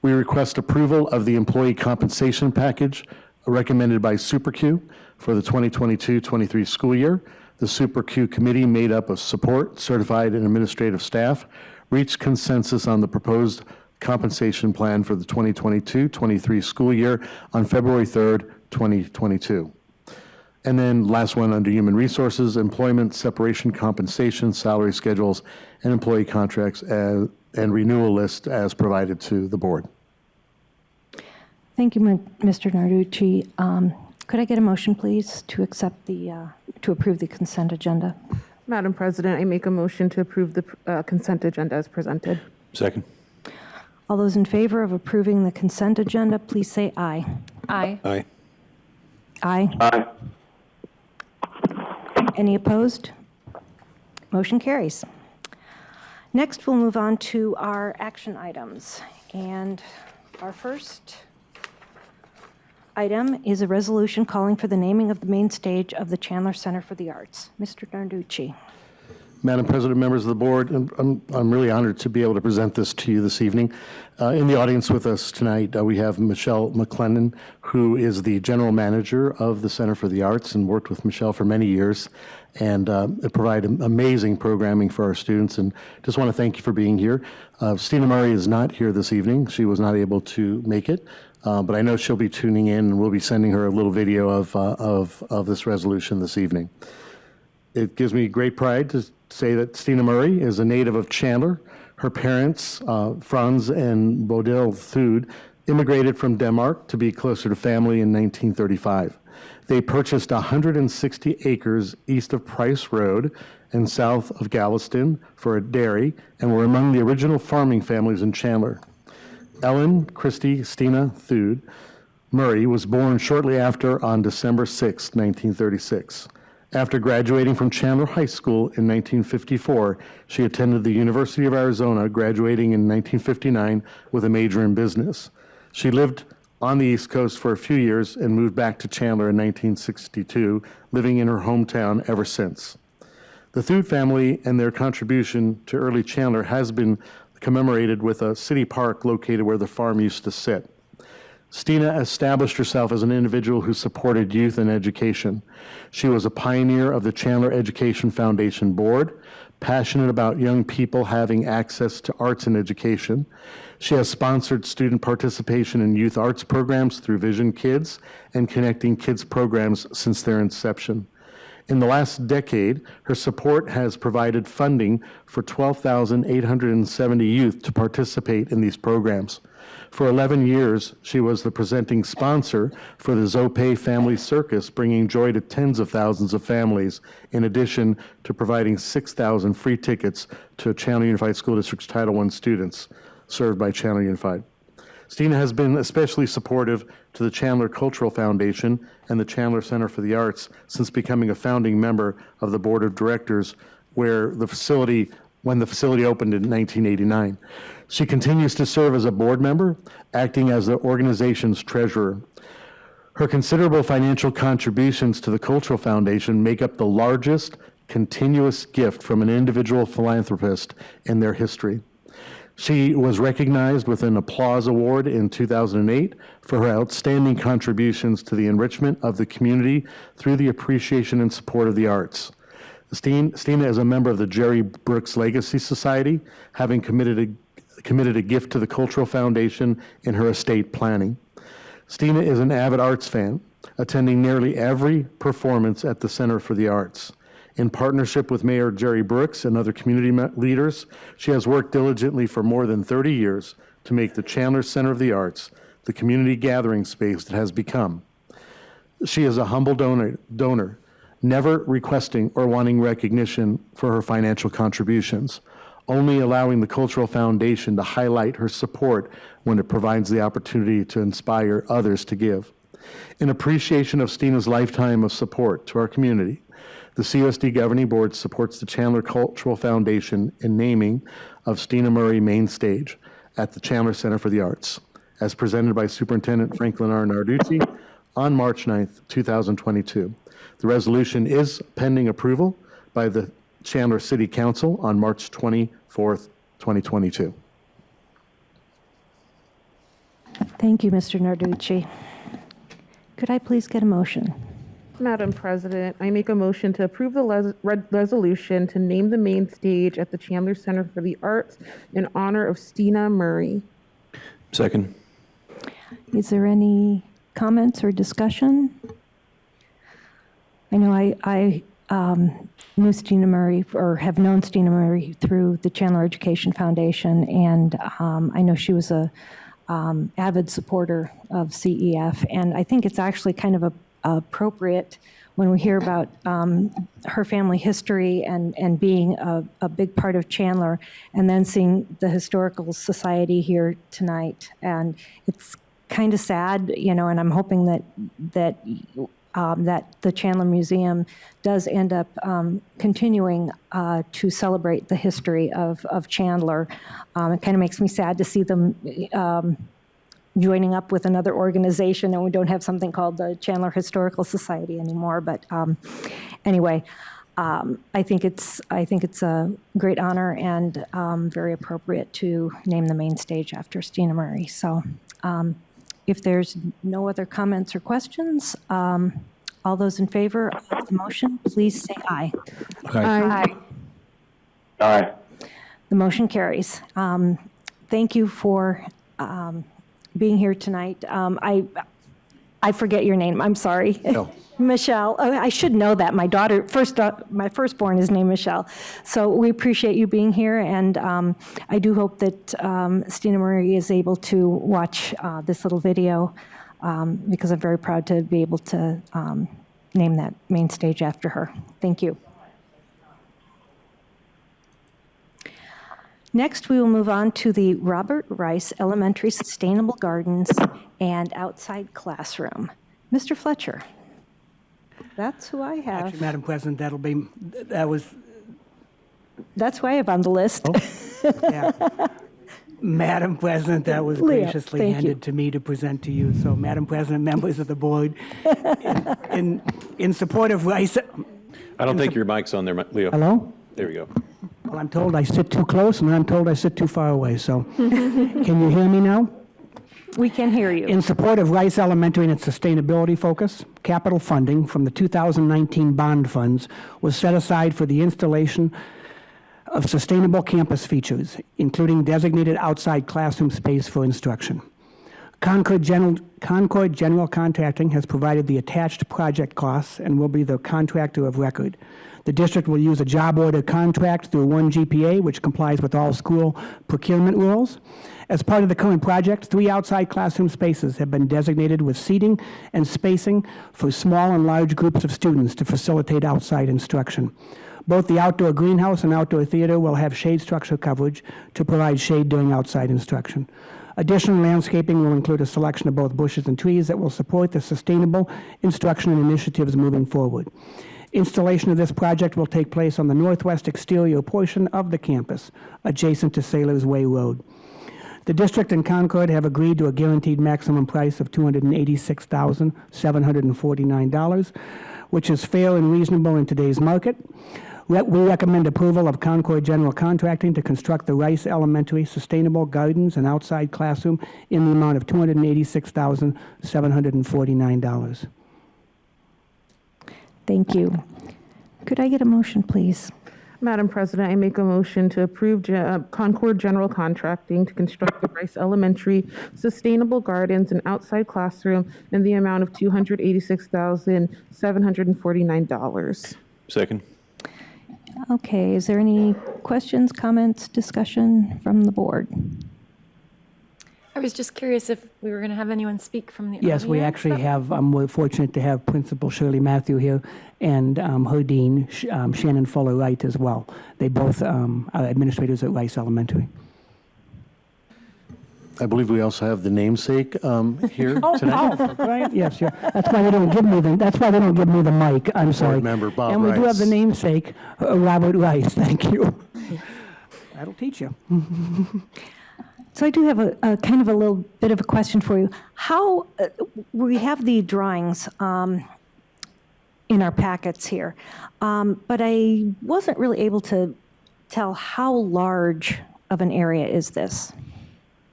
we request approval of the employee compensation package recommended by SuperQ for the 2022-23 school year. The SuperQ committee, made up of support, certified, and administrative staff, reached consensus on the proposed compensation plan for the 2022-23 school year on February 3rd, 2022. And then last one under human resources, employment, separation, compensation, salary schedules, and employee contracts and renewal list as provided to the board.
Thank you, Mr. Narducci. Could I get a motion, please, to accept to approve the consent agenda?
Madam President, I make a motion to approve the consent agenda as presented.
Second.
All those in favor of approving the consent agenda, please say aye.
Aye.
Aye.
Aye.
Aye.
Any opposed? Motion carries. Next, we'll move on to our action items. And our first item is a resolution calling for the naming of the main stage of the Chandler Center for the Arts. Mr. Narducci.
Madam President, members of the board, I'm really honored to be able to present this to you this evening. In the audience with us tonight, we have Michelle McClendon, who is the general manager of the Center for the Arts and worked with Michelle for many years and provide amazing programming for our students. And just want to thank you for being here. Stina Murray is not here this evening. She was not able to make it, but I know she'll be tuning in, and we'll be sending her a little video of this resolution this evening. It gives me great pride to say that Stina Murray is a native of Chandler. Her parents, Franz and Bodil Thud, immigrated from Denmark to be closer to family in 1935. They purchased 160 acres east of Price Road and south of Galveston for a dairy and were among the original farming families in Chandler. Ellen Christie Stina Thud Murray was born shortly after on December 6, 1936. After graduating from Chandler High School in 1954, she attended the University of Arizona, graduating in 1959 with a major in business. She lived on the East Coast for a few years and moved back to Chandler in 1962, living in her hometown ever since. The Thud family and their contribution to early Chandler has been commemorated with a city park located where the farm used to sit. Stina established herself as an individual who supported youth and education. She was a pioneer of the Chandler Education Foundation Board, passionate about young people having access to arts and education. She has sponsored student participation in youth arts programs through Vision Kids and Connecting Kids programs since their inception. In the last decade, her support has provided funding for 12,870 youth to participate in these programs. For 11 years, she was the presenting sponsor for the Zope Family Circus, bringing joy to tens of thousands of families, in addition to providing 6,000 free tickets to Chandler Unified School District's Title I students served by Chandler Unified. Stina has been especially supportive to the Chandler Cultural Foundation and the Chandler Center for the Arts since becoming a founding member of the Board of Directors, where the facility when the facility opened in 1989. She continues to serve as a board member, acting as the organization's treasurer. Her considerable financial contributions to the Cultural Foundation make up the largest continuous gift from an individual philanthropist in their history. She was recognized with an Applause Award in 2008 for her outstanding contributions to the enrichment of the community through the appreciation and support of the arts. Stina is a member of the Jerry Brooks Legacy Society, having committed a gift to the Cultural Foundation in her estate planning. Stina is an avid arts fan, attending nearly every performance at the Center for the Arts. In partnership with Mayor Jerry Brooks and other community leaders, she has worked diligently for more than 30 years to make the Chandler Center of the Arts the community gathering space it has become. She is a humble donor, never requesting or wanting recognition for her financial contributions, only allowing the Cultural Foundation to highlight her support when it provides the opportunity to inspire others to give. In appreciation of Stina's lifetime of support to our community, the CUSD Governing Board supports the Chandler Cultural Foundation in naming of Stina Murray main stage at the Chandler Center for the Arts, as presented by Superintendent Franklin R. Narducci on March 9th, 2022. The resolution is pending approval by the Chandler City Council on March 24th, 2022.
Thank you, Mr. Narducci. Could I please get a motion?
Madam President, I make a motion to approve the resolution to name the main stage at the Chandler Center for the Arts in honor of Stina Murray.
Second.
Is there any comments or discussion? I know I knew Stina Murray, or have known Stina Murray through the Chandler Education Foundation, and I know she was a avid supporter of CEF, and I think it's actually kind of appropriate when we hear about her family history and being a big part of Chandler, and then seeing the Historical Society here tonight. And it's kind of sad, you know, and I'm hoping that the Chandler Museum does end up continuing to celebrate the history of Chandler. It kind of makes me sad to see them joining up with another organization, and we don't have something called the Chandler Historical Society anymore. But anyway, I think it's a great honor and very appropriate to name the main stage after Stina Murray. So if there's no other comments or questions, all those in favor of the motion, please say aye.
Aye. Aye.
The motion carries. Thank you for being here tonight. I forget your name. I'm sorry.
No.
Michelle. Oh, I should know that. My daughter, my firstborn is named Michelle. So we appreciate you being here, and I do hope that Stina Murray is able to watch this little video because I'm very proud to be able to name that main stage after her. Thank you. Next, we will move on to the Robert Rice Elementary Sustainable Gardens and Outside Classroom. Mr. Fletcher. That's who I have.
Actually, Madam President,
That's who I have on the list.
Yeah. Madam President, that was
Leo,
graciously
thank
handed
you.
to me to present to you. So, Madam President, members of the board, in support of Rice.
I don't think your mic's on there, Leo.
Hello?
There we go.
Well, I'm told I sit too close, and then I'm told I sit too far away. So, can you hear me now?
We can hear you.
In support of Rice Elementary and its sustainability focus, capital funding from the 2019 bond funds was set aside for the installation of sustainable campus features, including designated outside classroom space for instruction. Concord General Contracting has provided the attached project costs and will be the contractor of record. The district will use a job order contract through 1GPA, which complies with all school procurement rules. As part of the current project, 3 outside classroom spaces have been designated with seating and spacing for small and large groups of students to facilitate outside instruction. Both the outdoor greenhouse and outdoor theater will have shade structure coverage to provide shade during outside instruction. Additional landscaping will include a selection of both bushes and trees that will support the sustainable instruction and initiatives moving forward. Installation of this project will take place on the northwest exterior portion of the campus, adjacent to Sailors Way Road. The district and Concord have agreed to a guaranteed maximum price of $286,749, which is fair and reasonable in today's market. We recommend approval of Concord General Contracting to construct the Rice Elementary Sustainable Gardens and Outside Classroom in the amount of $286,749.
Thank you. Could I get a motion, please?
Madam President, I make a motion to approve Concord General Contracting to construct the Rice Elementary Sustainable Gardens and Outside Classroom in the amount of $286,749.
Second.
Okay, is there any questions, comments, discussion from the board?
I was just curious if we were going to have anyone speak from the
Yes, we
audience.
actually have, we're fortunate to have Principal Shirley Matthew here and her dean, Shannon Fuller Wright, as well. They both are administrators at Rice Elementary.
I believe we also have the namesake here tonight.
Right? Yes, yeah. That's why they don't give me the mic. I'm sorry.
Board member Bob
And we do have the
Rice.
namesake, Robert Rice. Thank you. That'll teach you.
So I do have a kind of a little bit of a question for you. How, we have the drawings in our packets here, but I wasn't really able to tell how large of an area is this?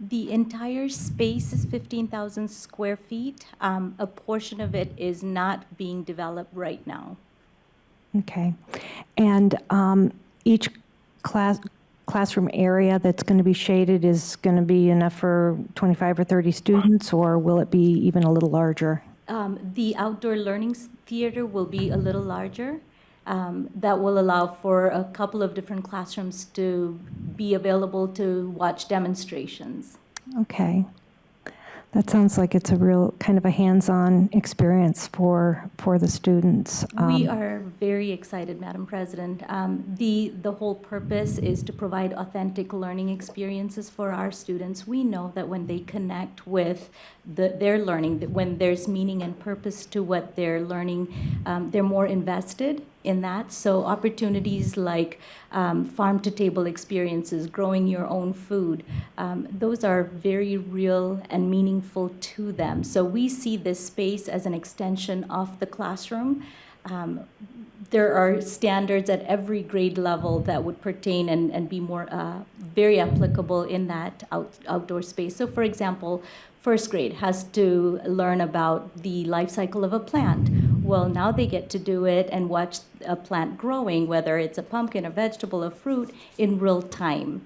The entire space is 15,000 square feet. A portion of it is not being developed right now.
Okay. And each classroom area that's going to be shaded is going to be enough for 25 or 30 students, or will it be even a little larger?
The outdoor learning theater will be a little larger. That will allow for a couple of different classrooms to be available to watch demonstrations.
Okay. That sounds like it's a real kind of a hands-on experience for the students.
We are very excited, Madam President. The whole purpose is to provide authentic learning experiences for our students. We know that when they connect with their learning, that when there's meaning and purpose to what they're learning, they're more invested in that. So opportunities like farm-to-table experiences, growing your own food, those are very real and meaningful to them. So we see this space as an extension of the classroom. There are standards at every grade level that would pertain and be more very applicable in that outdoor space. So for example, first grade has to learn about the life cycle of a plant. Well, now they get to do it and watch a plant growing, whether it's a pumpkin, a vegetable, a fruit, in real time.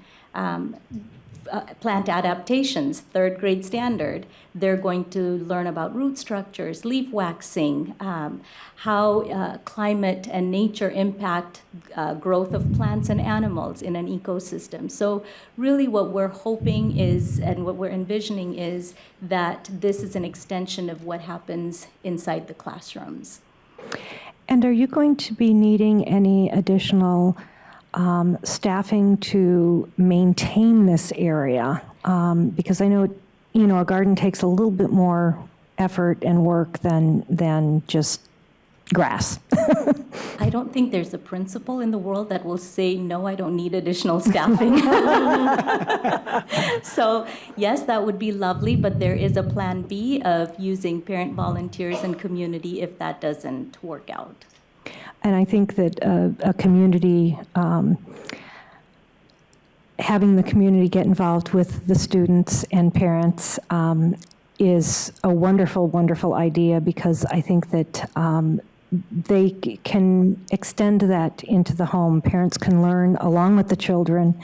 Plant adaptations, third grade standard. They're going to learn about root structures, leaf waxing, how climate and nature impact growth of plants and animals in an ecosystem. So really what we're hoping is, and what we're envisioning is, that this is an extension of what happens inside the classrooms.
And are you going to be needing any additional staffing to maintain this area? Because I know, a garden takes a little bit more effort and work than just grass.
I don't think there's a principal in the world that will say, no, I don't need additional staffing. So yes, that would be lovely, but there is a plan B of using parent volunteers and community if that doesn't work out.
And I think that a community, having the community get involved with the students and parents is a wonderful, wonderful idea, because I think that they can extend that into the home. Parents can learn along with the children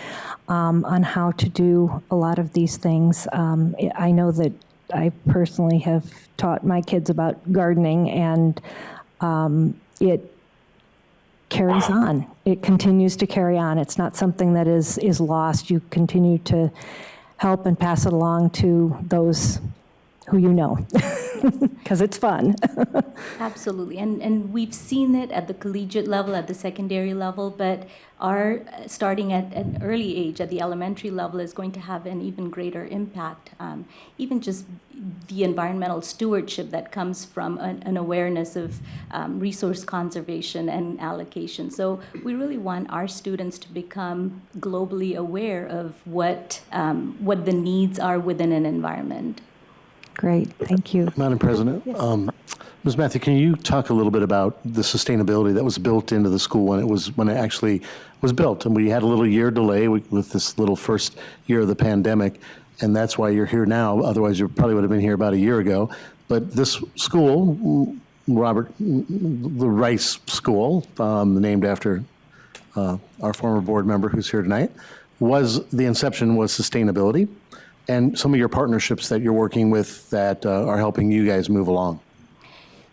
on how to do a lot of these things. I know that I personally have taught my kids about gardening, and it carries on. It continues to carry on. It's not something that is lost. You continue to help and pass it along to those who you know, because it's fun.
Absolutely, and we've seen it at the collegiate level, at the secondary level, but our starting at an early age, at the elementary level, is going to have an even greater impact. Even just the environmental stewardship that comes from an awareness of resource conservation and allocation. So we really want our students to become globally aware of what the needs are within an environment.
Great, thank you.
Madam President, Ms. Matthew, can you talk a little bit about the sustainability that was built into the school when it actually was built? And we had a little year delay with this little first year of the pandemic, and that's why you're here now. Otherwise, you probably would have been here about a year ago. But this school, the Rice School, named after our former board member who's here tonight, the inception was sustainability, and some of your partnerships that you're working with that are helping you guys move along.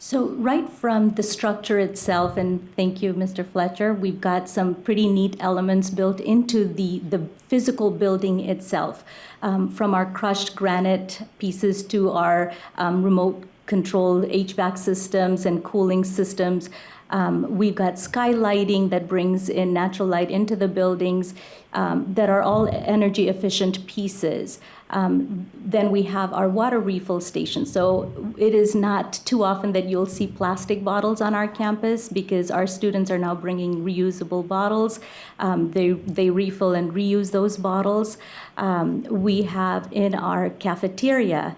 So right from the structure itself, and thank you, Mr. Fletcher, we've got some pretty neat elements built into the physical building itself, from our crushed granite pieces to our remote controlled HVAC systems and cooling systems. We've got skylighting that brings in natural light into the buildings that are all energy efficient pieces. Then we have our water refill station. So it is not too often that you'll see plastic bottles on our campus because our students are now bringing reusable bottles. They refill and reuse those bottles. We have in our cafeteria,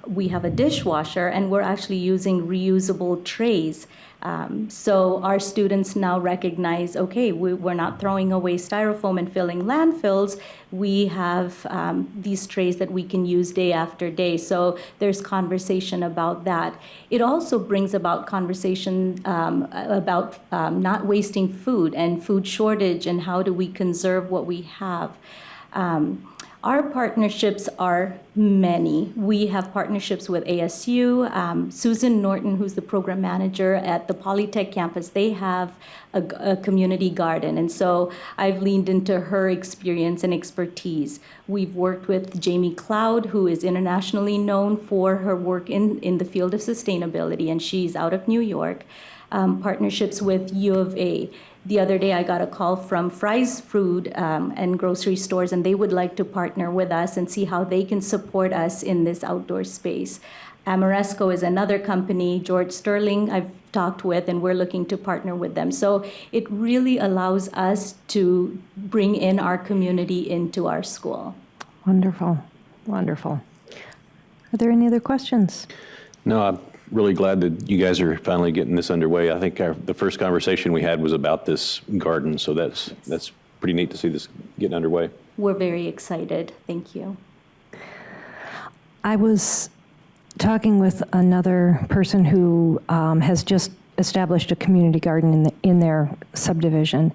we have a dishwasher, and we're actually using reusable trays. So our students now recognize, okay, we're not throwing away styrofoam and filling landfills. We have these trays that we can use day after day. So there's conversation about that. It also brings about conversation about not wasting food and food shortage and how do we conserve what we have. Our partnerships are many. We have partnerships with ASU. Susan Norton, who's the program manager at the Polytech campus, they have a community garden. And so I've leaned into her experience and expertise. We've worked with Jamie Cloud, who is internationally known for her work in the field of sustainability, and she's out of New York. Partnerships with U of A. The other day, I got a call from Fry's Food and grocery stores, and they would like to partner with us and see how they can support us in this outdoor space. Amoresco is another company, George Sterling, I've talked with, and we're looking to partner with them. So it really allows us to bring in our community into our school.
Wonderful, wonderful. Are there any other questions?
No, I'm really glad that you guys are finally getting this underway. I think the first conversation we had was about this garden, so that's pretty neat to see this getting underway.
We're very excited. Thank you.
I was talking with another person who has just established a community garden in their subdivision,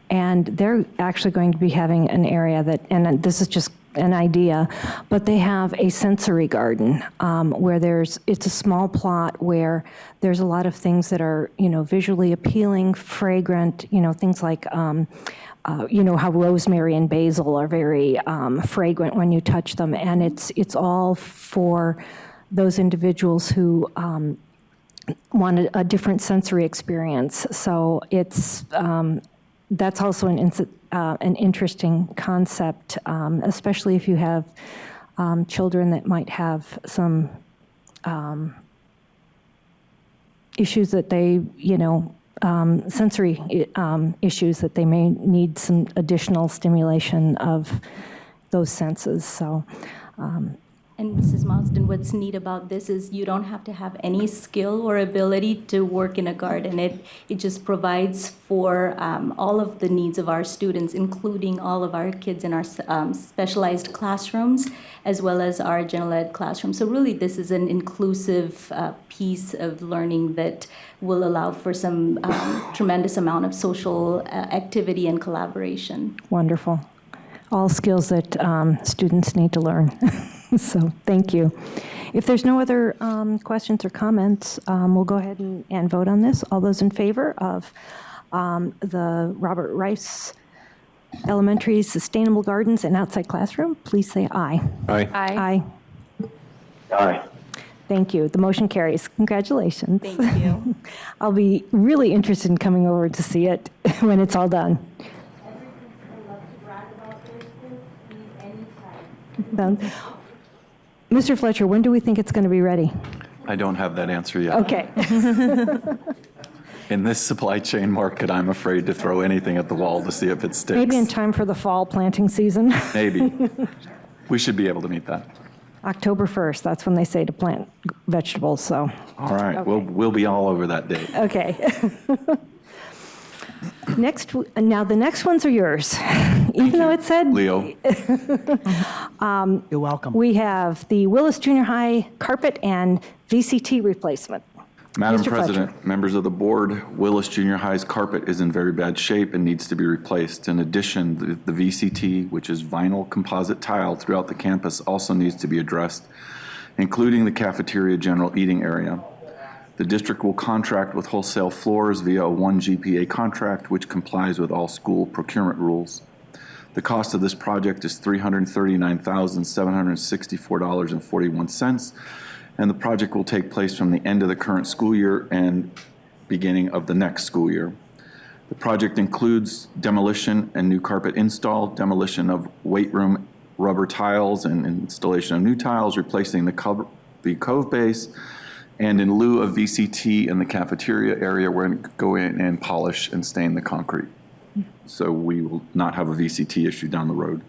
and they're actually going to be having an area that, and this is just an idea, but they have a sensory garden where it's a small plot where there's a lot of things that are, visually appealing, fragrant, things like, how rosemary and basil are very fragrant when you touch them, and it's all for those individuals who want a different sensory experience. So that's also an interesting concept, especially if you have children that might have some issues that they, sensory issues that they may need some additional stimulation of those senses. So.
And Mrs. Marsden, what's neat about this is you don't have to have any skill or ability to work in a garden. It just provides for all of the needs of our students, including all of our kids in our specialized classrooms, as well as our general ed classrooms. So really, this is an inclusive piece of learning that will allow for some tremendous amount of social activity and collaboration.
Wonderful. All skills that students need to learn. So thank you. If there's no other questions or comments, we'll go ahead and vote on this. All those in favor of the Robert Rice Elementary Sustainable Gardens and Outside Classroom, please say aye.
Aye.
Aye.
Aye.
Thank you. The motion carries. Congratulations.
Thank you.
I'll be really interested in coming over to see it when it's all done. Mr. Fletcher, when do we think it's going to be ready?
I don't have that answer yet.
Okay.
In this supply chain market, I'm afraid to throw anything at the wall to see if it sticks.
Maybe in time for the fall planting season.
Maybe. We should be able to meet that.
October 1st, that's when they say to plant vegetables, so.
All right,
Okay.
we'll be all over that date.
Okay. Now the next ones are yours. Even though it said.
Leo.
You're welcome.
We have the Willis Junior High carpet and VCT replacement.
Madam
Mr.
President, members of the board, Willis Junior High's carpet is in very bad shape and needs to be replaced. In addition, the VCT, which is vinyl composite tile throughout the campus, also needs to be addressed, including the cafeteria general eating area. The district will contract with Wholesale Floors via a 1 GPA contract, which complies with all school procurement rules. The cost of this project is $339,764.41, and the project will take place from the end of the current school year and beginning of the next school year. The project includes demolition and new carpet install, demolition of weight room rubber tiles and installation of new tiles, replacing the cove base, and in lieu of VCT in the cafeteria area, we're going to go in and polish and stain the concrete. So we will not have a VCT issue down the road.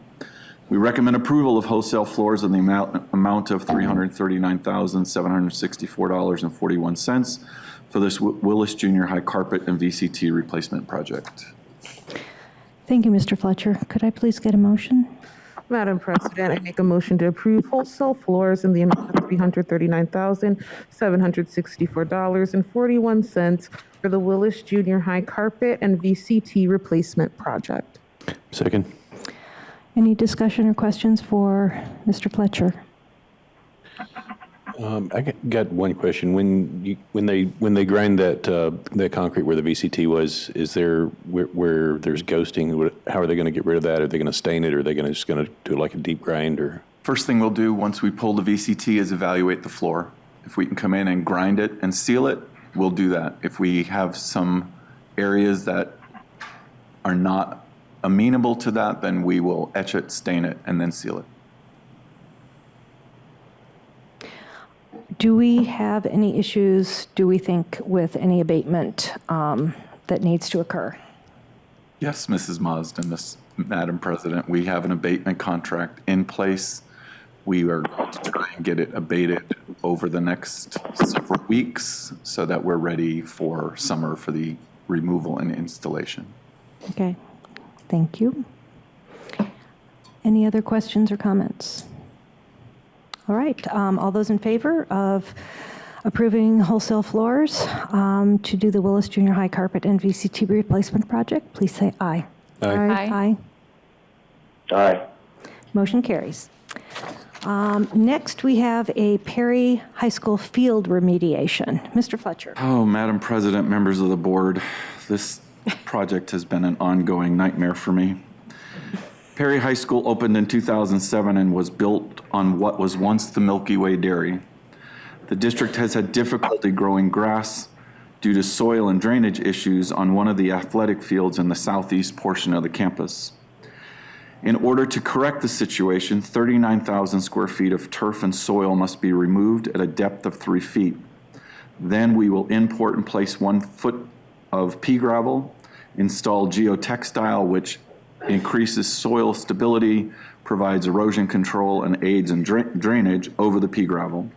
We recommend approval of Wholesale Floors in the amount of $339,764.41 for this Willis Junior High carpet and VCT replacement project.
Thank you, Mr. Fletcher. Could I please get a motion?
Madam President, I make a motion to approve Wholesale Floors in the amount of $339,764.41 for the Willis Junior High carpet and VCT replacement project.
Second.
Any discussion or questions for Mr. Fletcher?
I got one question. When they grind that concrete where the VCT was, is there where there's ghosting? How are they going to get rid of that? Are they going to stain it? Or are they just going to do it like a deep grind? Or
First thing we'll do once we pull the VCT is evaluate the floor. If we can come in and grind it and seal it, we'll do that. If we have some areas that are not amenable to that, then we will etch it, stain it, and then seal it.
Do we have any issues, do we think, with any abatement that needs to occur?
Yes, Mrs. Marsden, Madam President, we have an abatement contract in place. We are going to try and get it abated over the next several weeks so that we're ready for summer for the removal and installation.
Okay, thank you. Any other questions or comments? All right, all those in favor of approving Wholesale Floors to do the Willis Junior High carpet and VCT replacement project, please say aye.
Aye.
Aye.
Aye.
Motion carries. Next, we have a Perry High School field remediation. Mr. Fletcher.
Oh, Madam President, members of the board, this project has been an ongoing nightmare for me. Perry High School opened in 2007 and was built on what was once the Milky Way Dairy. The district has had difficulty growing grass due to soil and drainage issues on one of the athletic fields in the southeast portion of the campus. In order to correct the situation, 39,000 square feet of turf and soil must be removed at a depth of 3 feet. Then we will import and place 1 foot of pea gravel, install geotextile, which increases soil stability, provides erosion control, and aids in drainage over the pea gravel.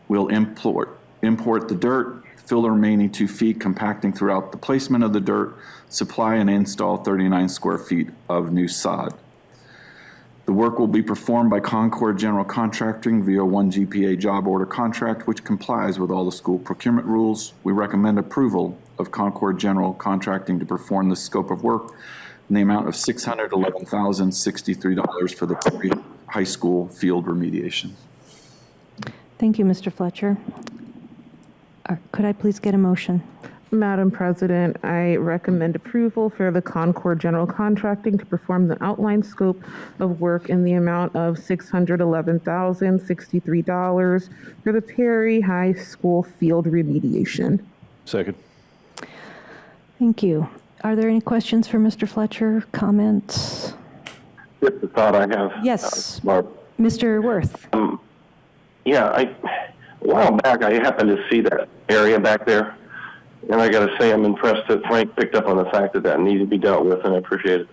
We'll import the dirt, fill the remaining 2 feet, compacting throughout the placement of the dirt, supply and install 39 square feet of new sod. The work will be performed by Concord General Contracting via 1 GPA job order contract, which complies with all the school procurement rules. We recommend approval of Concord General Contracting to perform this scope of work in the amount of $611,063 for the Perry High School field remediation.
Thank you, Mr. Fletcher. Could I please get a motion?
Madam President, I recommend approval for the Concord General Contracting to perform the outline scope of work in the amount of $611,063 for the Perry High School field remediation.
Second.
Thank you. Are there any questions for Mr. Fletcher? Comments?
Just a thought I have.
Yes.
Barb.
Mr. Worth.
A while back, I happened to see that area back there, and I got to say I'm impressed that Frank picked up on the fact that that needed to be dealt with, and I appreciate it.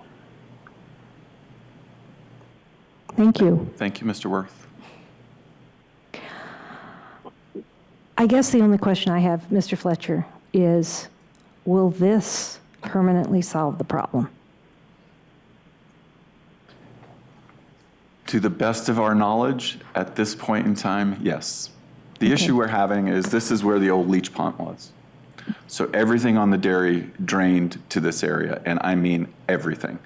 Thank you.
Thank you, Mr. Worth.
I guess the only question I have, Mr. Fletcher, is will this permanently solve the problem?
To the best of our knowledge, at this point in time, yes. The issue we're having is this is where the old leach pond was. So everything on the dairy drained to this area, and I mean everything.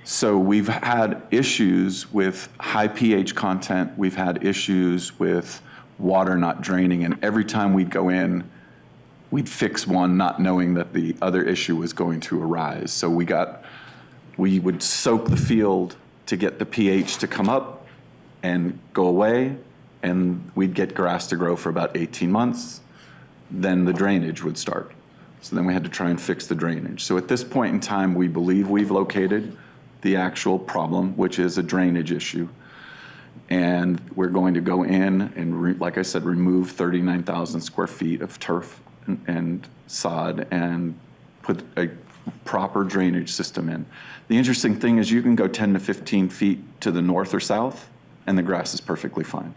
So we've had issues with high pH content. We've had issues with water not draining, and every time we'd go in, we'd fix one not knowing that the other issue was going to arise. So we would soak the field to get the pH to come up and go away, and we'd get grass to grow for about 18 months. Then the drainage would start. So then we had to try and fix the drainage. So at this point in time, we believe we've located the actual problem, which is a drainage issue. And we're going to go in and, like I said, remove 39,000 square feet of turf and sod and put a proper drainage system in. The interesting thing is you can go 10 to 15 feet to the north or south, and the grass is perfectly fine.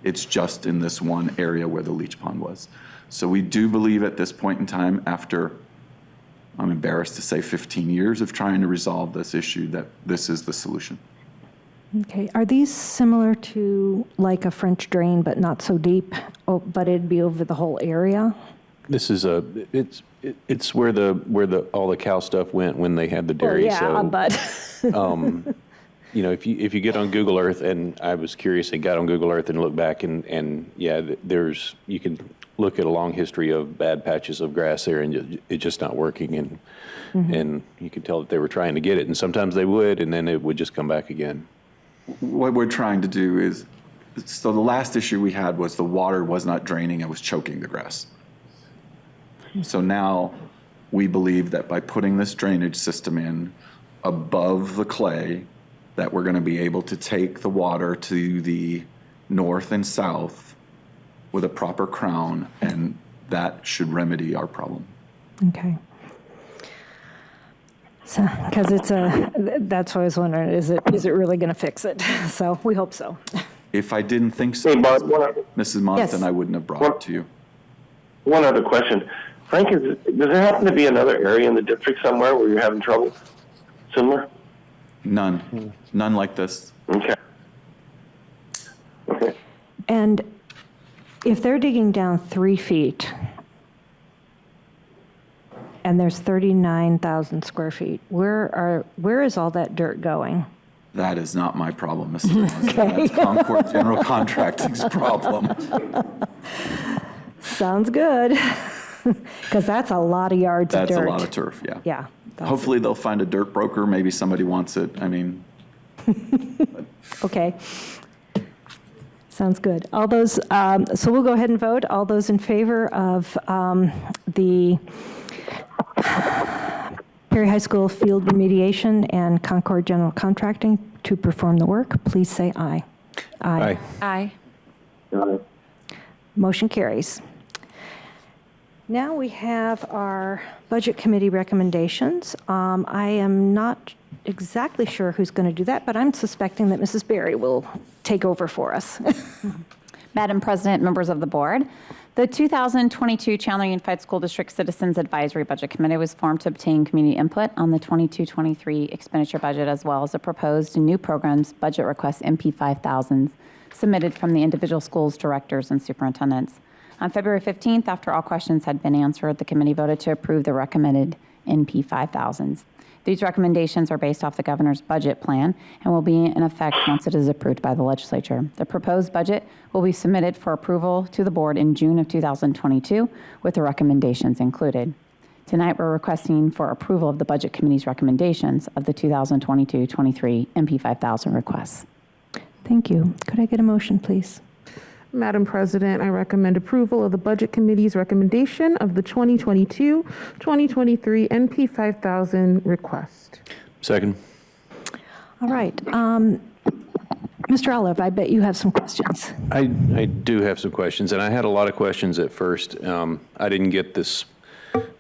It's just in this one area where the leach pond was. So we do believe at this point in time, after, I'm embarrassed to say, 15 years of trying to resolve this issue, that this is the solution.
Okay, are these similar to like a French drain, but not so deep, but it'd be over the whole area?
This is it's where all the cow stuff went when they had the dairy.
Well, yeah,
so,
but
if you get on Google Earth, and I was curious and got on Google Earth and looked back, and yeah, you can look at a long history of bad patches of grass there, and it's just not working, and you could tell that they were trying to get it, and sometimes they would, and then it would just come back again.
What we're trying to do is, so the last issue we had was the water was not draining, it was choking the grass. So now we believe that by putting this drainage system in above the clay, that we're going to be able to take the water to the north and south with a proper crown, and that should remedy our problem.
Okay. So, because that's what I was wondering, is it really going to fix it? So we hope so.
If I didn't think so,
Hey, Bob,
Mrs. Mont,
Yes.
then I wouldn't have brought it to you.
one other question. Frank, does there happen to be another area in the district somewhere where you're having trouble? Similar?
None. None like this.
Okay. Okay.
And if they're digging down 3 feet, and there's 39,000 square feet, where is all that dirt going?
That is not my problem, Mr. Mont. That's Concord General Contracting's problem.
Sounds good. Because that's a lot of yards of dirt.
That's a lot of turf, yeah.
Yeah.
Hopefully they'll find a dirt broker. Maybe somebody wants it. I mean,
Okay. Sounds good. All those, so we'll go ahead and vote. All those in favor of the Perry High School field remediation and Concord General Contracting to perform the work, please say aye.
Aye.
Aye.
Motion carries. Now we have our Budget Committee recommendations. I am not exactly sure who's going to do that, but I'm suspecting that Mrs. Berry will take over for us.
Madam President, members of the board, the 2022 Chandler Unified School District Citizens Advisory Budget Committee was formed to obtain community input on the 22-23 expenditure budget, as well as the proposed new programs budget requests MP 5000s submitted from the individual schools directors and superintendents. On February 15th, after all questions had been answered, the committee voted to approve the recommended NP 5000s. These recommendations are based off the governor's budget plan and will be in effect once it is approved by the legislature. The proposed budget will be submitted for approval to the board in June of 2022 with the recommendations included. Tonight, we're requesting for approval of the Budget Committee's recommendations of the 2022-23 MP 5000 requests.
Thank you. Could I get a motion, please?
Madam President, I recommend approval of the Budget Committee's recommendation of the 2022-2023 NP 5000 request.
Second.
All right. Mr. Olive, I bet you have some questions.
I do have some questions, and I had a lot of questions at first. I didn't get this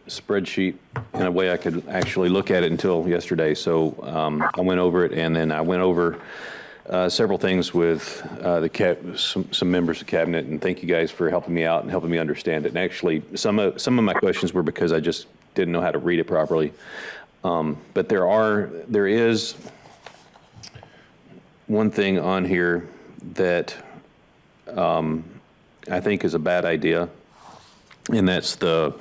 spreadsheet in a way I could actually look at it until yesterday, so I went over it, and then I went over several things with some members of cabinet, and thank you guys for helping me out and helping me understand it. And actually, some of my questions were because I just didn't know how to read it properly. But there is one thing on here that I think is a bad idea, and that's the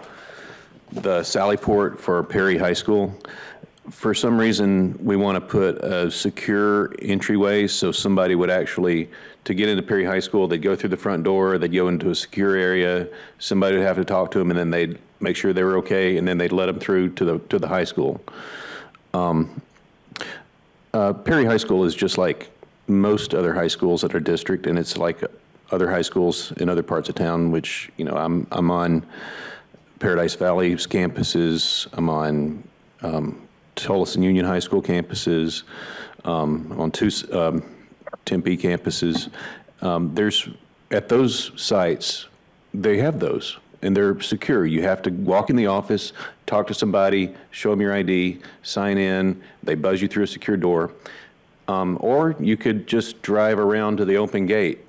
Sally Port for Perry High School. For some reason, we want to put a secure entryway, so somebody would actually, to get into Perry High School, they'd go through the front door, they'd go into a secure area, somebody would have to talk to them, and then they'd make sure they were okay, and then they'd let them through to the high school. Perry High School is just like most other high schools at our district, and it's like other high schools in other parts of town, which, you know, I'm on Paradise Valley's campuses, I'm on Tullis and Union High School campuses, on two Tempe campuses. At those sites, they have those, and they're secure. You have to walk in the office, talk to somebody, show them your ID, sign in, they buzz you through a secure door. Or you could just drive around to the open gate.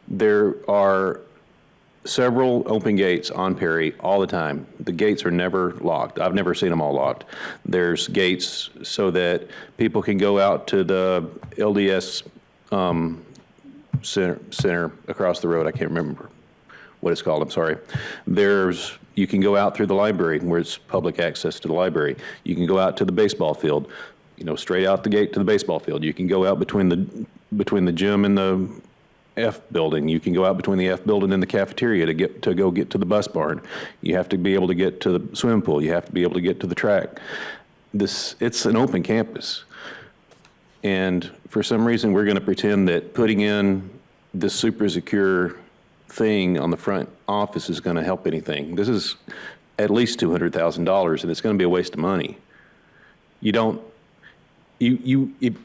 There are several open gates on Perry all the time. The gates are never locked. I've never seen them all locked. There's gates so that people can go out to the LDS center across the road. I can't remember what it's called, I'm sorry. You can go out through the library where it's public access to the library. You can go out to the baseball field, you know, straight out the gate to the baseball field. You can go out between the gym and the F building. You can go out between the F building and the cafeteria to go get to the bus barn. You have to be able to get to the swimming pool. You have to be able to get to the track. It's an open campus. And for some reason, we're going to pretend that putting in this super secure thing on the front office is going to help anything. This is at least $200,000, and it's going to be a waste of money. You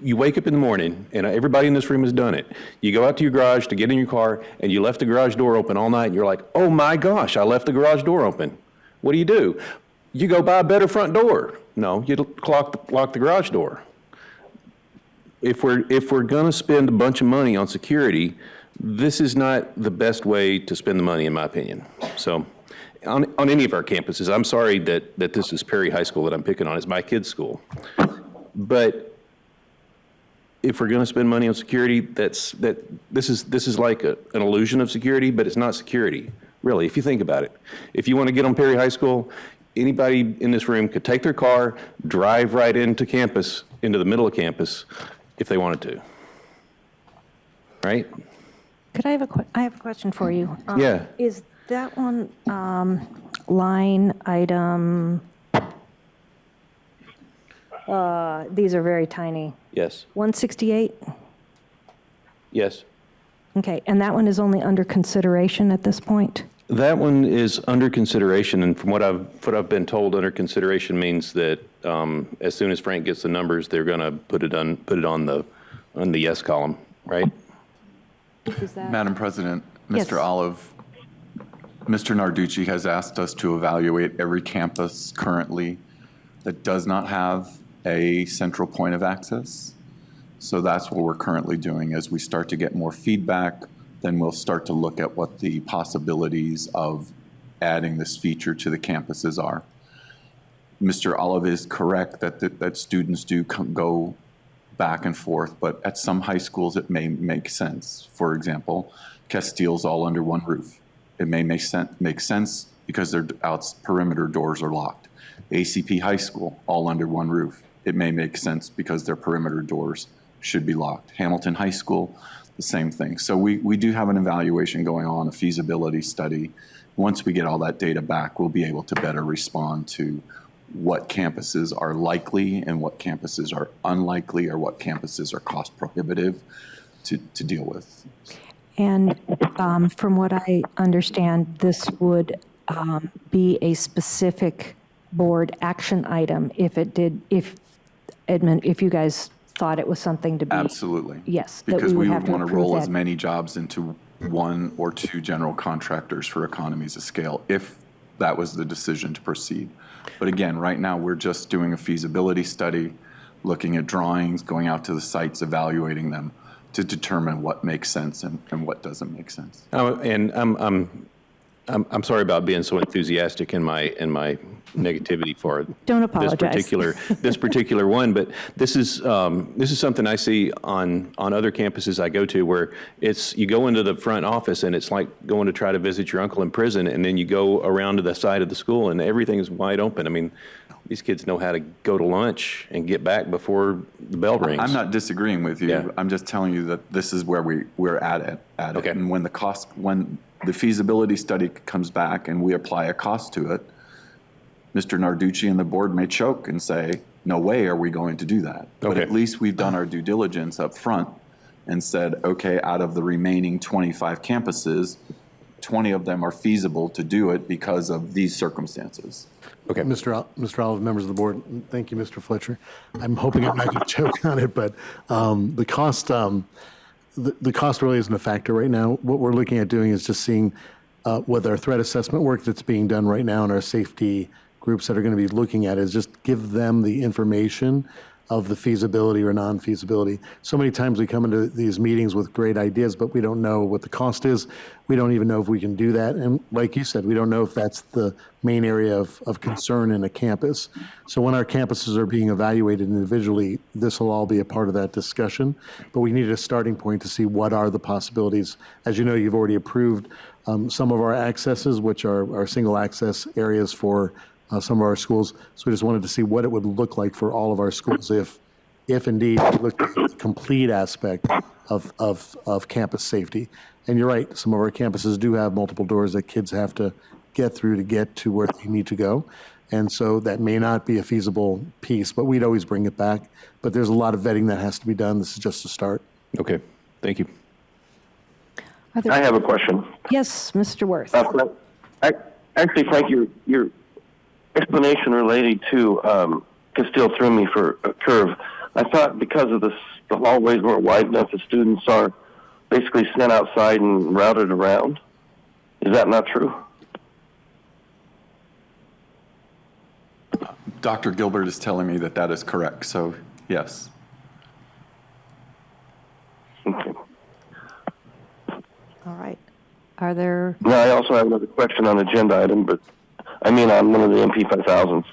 wake up in the morning, and everybody in this room has done it. You go out to your garage to get in your car, and you left the garage door open all night, and you're like, oh my gosh, I left the garage door open. What do? You go buy a better front door. No, you lock the garage door. If we're going to spend a bunch of money on security, this is not the best way to spend the money, in my opinion. So, on any of our campuses, I'm sorry that this is Perry High School that I'm picking on. It's my kid's school. But if we're going to spend money on security, this is like an illusion of security, but it's not security, really, if you think about it. If you want to get on Perry High School, anybody in this room could take their car, drive right into campus, into the middle of campus, if they wanted to. Right?
Could I have a question for you?
Yeah.
Is that one line item? These are very tiny.
Yes.
168?
Yes.
Okay, and that one is only under consideration at this point?
That one is under consideration, and from what I've been told, under consideration means that as soon as Frank gets the numbers, they're going to put it on the yes column, right?
Madam President, Mr.
Yes.
Olive, Mr. Narducci has asked us to evaluate every campus currently that does not have a central point of access. So that's what we're currently doing. As we start to get more feedback, then we'll start to look at what the possibilities of adding this feature to the campuses are. Mr. Olive is correct that students do go back and forth, but at some high schools it may make sense. For example, Castile's all under one roof. It may make sense because their perimeter doors are locked. ACP High School, all under one roof. It may make sense because their perimeter doors should be locked. Hamilton High School, the same thing. So we do have an evaluation going on, a feasibility study. Once we get all that data back, we'll be able to better respond to what campuses are likely and what campuses are unlikely, or what campuses are cost prohibitive to deal with. And
From what I understand, this would be a specific board action item if you guys thought it was something to be.
Absolutely.
Yes, that
Because
we would
we
have
would
to
want to
approve
roll as
that.
many jobs into one or two general contractors for economies of scale, if that was the decision to proceed. But again, right now, we're just doing a feasibility study, looking at drawings, going out to the sites, evaluating them to determine what makes sense and what doesn't make sense.
And I'm sorry about being so enthusiastic in my negativity for
Don't apologize.
this particular one, but this is something I see on other campuses I go to, where you go into the front office and it's like going to try to visit your uncle in prison, and then you go around to the side of the school and everything is wide open. I mean, these kids know how to go to lunch and get back before the bell rings.
I'm not disagreeing with you.
Yeah.
I'm just telling you that this is where we're at it.
Okay.
And when the feasibility study comes back and we apply a cost to it, Mr. Narducci and the board may choke and say, no way are we going to do that. But
Okay.
at least we've done our due diligence up front and said, okay, out of the remaining 25 campuses, 20 of them are feasible to do it because of these circumstances.
Okay.
Mr. Olive, members of the board, thank you, Mr. Fletcher. I'm hoping I'm not going to choke on it, but the cost really isn't a factor right now. What we're looking at doing is just seeing with our threat assessment work that's being done right now and our safety groups that are going to be looking at it, is just give them the information of the feasibility or non-feasibility. So many times we come into these meetings with great ideas, but we don't know what the cost is. We don't even know if we can do that. And like you said, we don't know if that's the main area of concern in a campus. So when our campuses are being evaluated individually, this will all be a part of that discussion. But we need a starting point to see what are the possibilities. As you know, you've already approved some of our accesses, which are our single access areas for some of our schools. So we just wanted to see what it would look like for all of our schools if indeed we look at the complete aspect of campus safety. And you're right, some of our campuses do have multiple doors that kids have to get through to get to where they need to go. And so that may not be a feasible piece, but we'd always bring it back. But there's a lot of vetting that has to be done. This is just a start.
Okay, thank you.
I have a question.
Yes, Mr. Worth.
Actually, Frank, your explanation related to Castile threw me for a curve. I thought because of the hallways weren't wide enough, the students are basically sent outside and routed around. Is that not true?
Dr. Gilbert is telling me that is correct, so yes.
Okay.
All right. Are there?
Now, I also have another question on the agenda item, but I mean on one of the MP 5000s.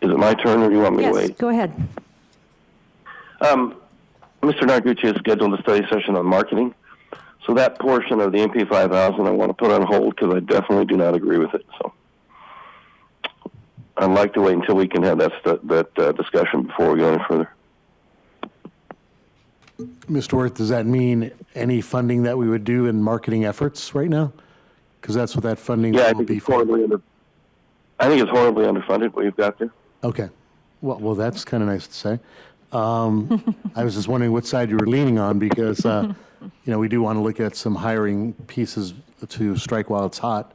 Is it my turn, or do you want me to wait?
Yes, go ahead.
Mr. Narducci has scheduled a study session on marketing. So that portion of the MP 5000 I want to put on hold because I definitely do not agree with it. So I'd like to wait until we can have that discussion before we go any further.
Mr. Worth, does that mean any funding that we would do in marketing efforts right now? Because that's what that funding will be for.
I think it's horribly underfunded, what you've got there.
Okay. Well, that's kind of nice to say. I was just wondering what side you were leaning on because, we do want to look at some hiring pieces to strike while it's hot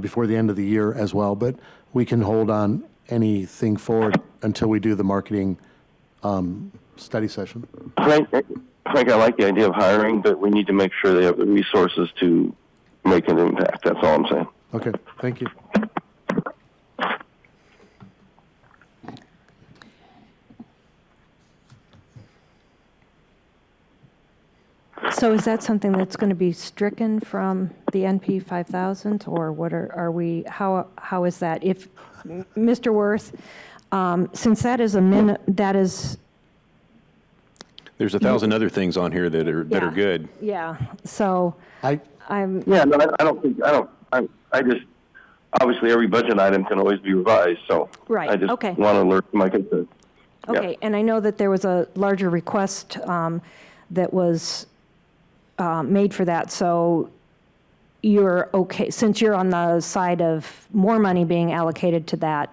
before the end of the year as well. But we can hold on anything forward until we do the marketing study session.
Frank, I like the idea of hiring, but we need to make sure they have the resources to make an impact. That's all I'm saying.
Okay. Thank you.
So is that something that's going to be stricken from the NP 5000, or what are we, how is that? If, Mr. Worth, since that is
There's 1,000 other things on here that are good.
Yeah, so I'm.
Yeah, no, I just, obviously every budget item can always be revised, so.
Right,
I just
okay.
want to alert my concern.
Okay, and I know that there was a larger request that was made for that, so you're okay, since you're on the side of more money being allocated to that,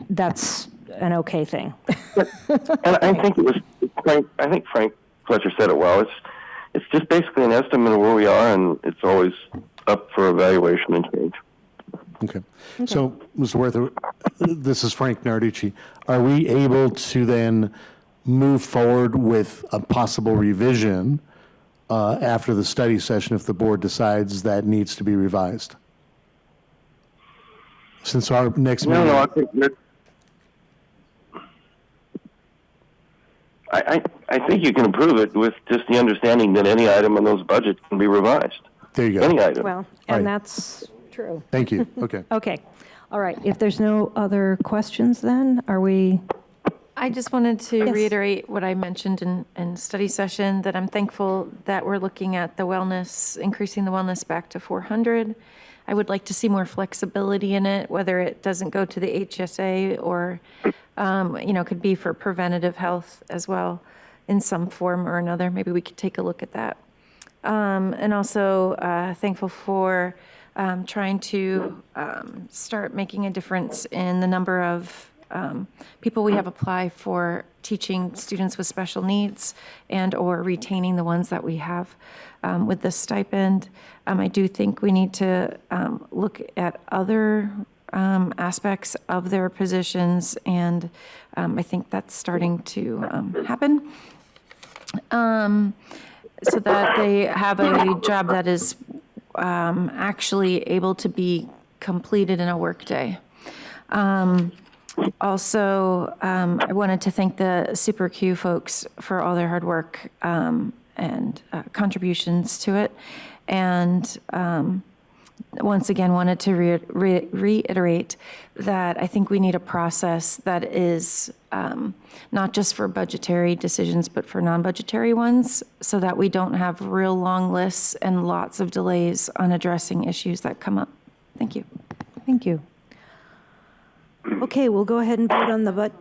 that's an okay thing.
And I think Frank Fletcher said it well. It's just basically an estimate of where we are, and it's always up for evaluation and change.
Okay. So, Mr. Werther, this is Frank Narducci. Are we able to then move forward with a possible revision after the study session if the board decides that needs to be revised? Since our next meeting...
No, I think that... I think you can approve it with just the understanding that any item on those budgets can be revised.
There you go.
Any item.
Well, and that's true.
Thank you. Okay.
Okay. All right. If there's no other questions, then are we?
I just wanted to
Yes.
reiterate what I mentioned in study session, that I'm thankful that we're looking at the wellness, increasing the wellness back to 400. I would like to see more flexibility in it, whether it doesn't go to the HSA or, could be for preventative health as well in some form or another. Maybe we could take a look at that. And also thankful for trying to start making a difference in the number of people we have apply for teaching students with special needs and or retaining the ones that we have with the stipend. I do think we need to look at other aspects of their positions, and I think that's starting to happen. So that they have a job that is actually able to be completed in a workday. Also, I wanted to thank the Super Q folks for all their hard work and contributions to it. And once again, wanted to reiterate that I think we need a process that is not just for budgetary decisions, but for non-budgetary ones, so that we don't have real long lists and lots of delays on addressing issues that come up. Thank you.
Thank you. Okay, we'll go ahead and vote on the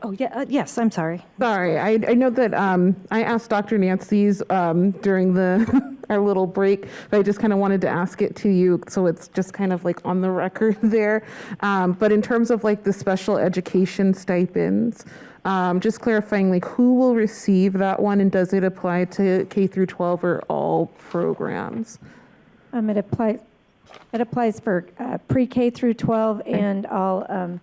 Oh, yeah, yes, I'm sorry.
Sorry, I know that I asked Dr. Nancy's during our little break, but I just kind of wanted to ask it to you, so it's just kind of like on the record there. But in terms of like the special education stipends, just clarifying, like who will receive that one, and does it apply to K through 12 or all programs?
It applies for pre-K through 12 and all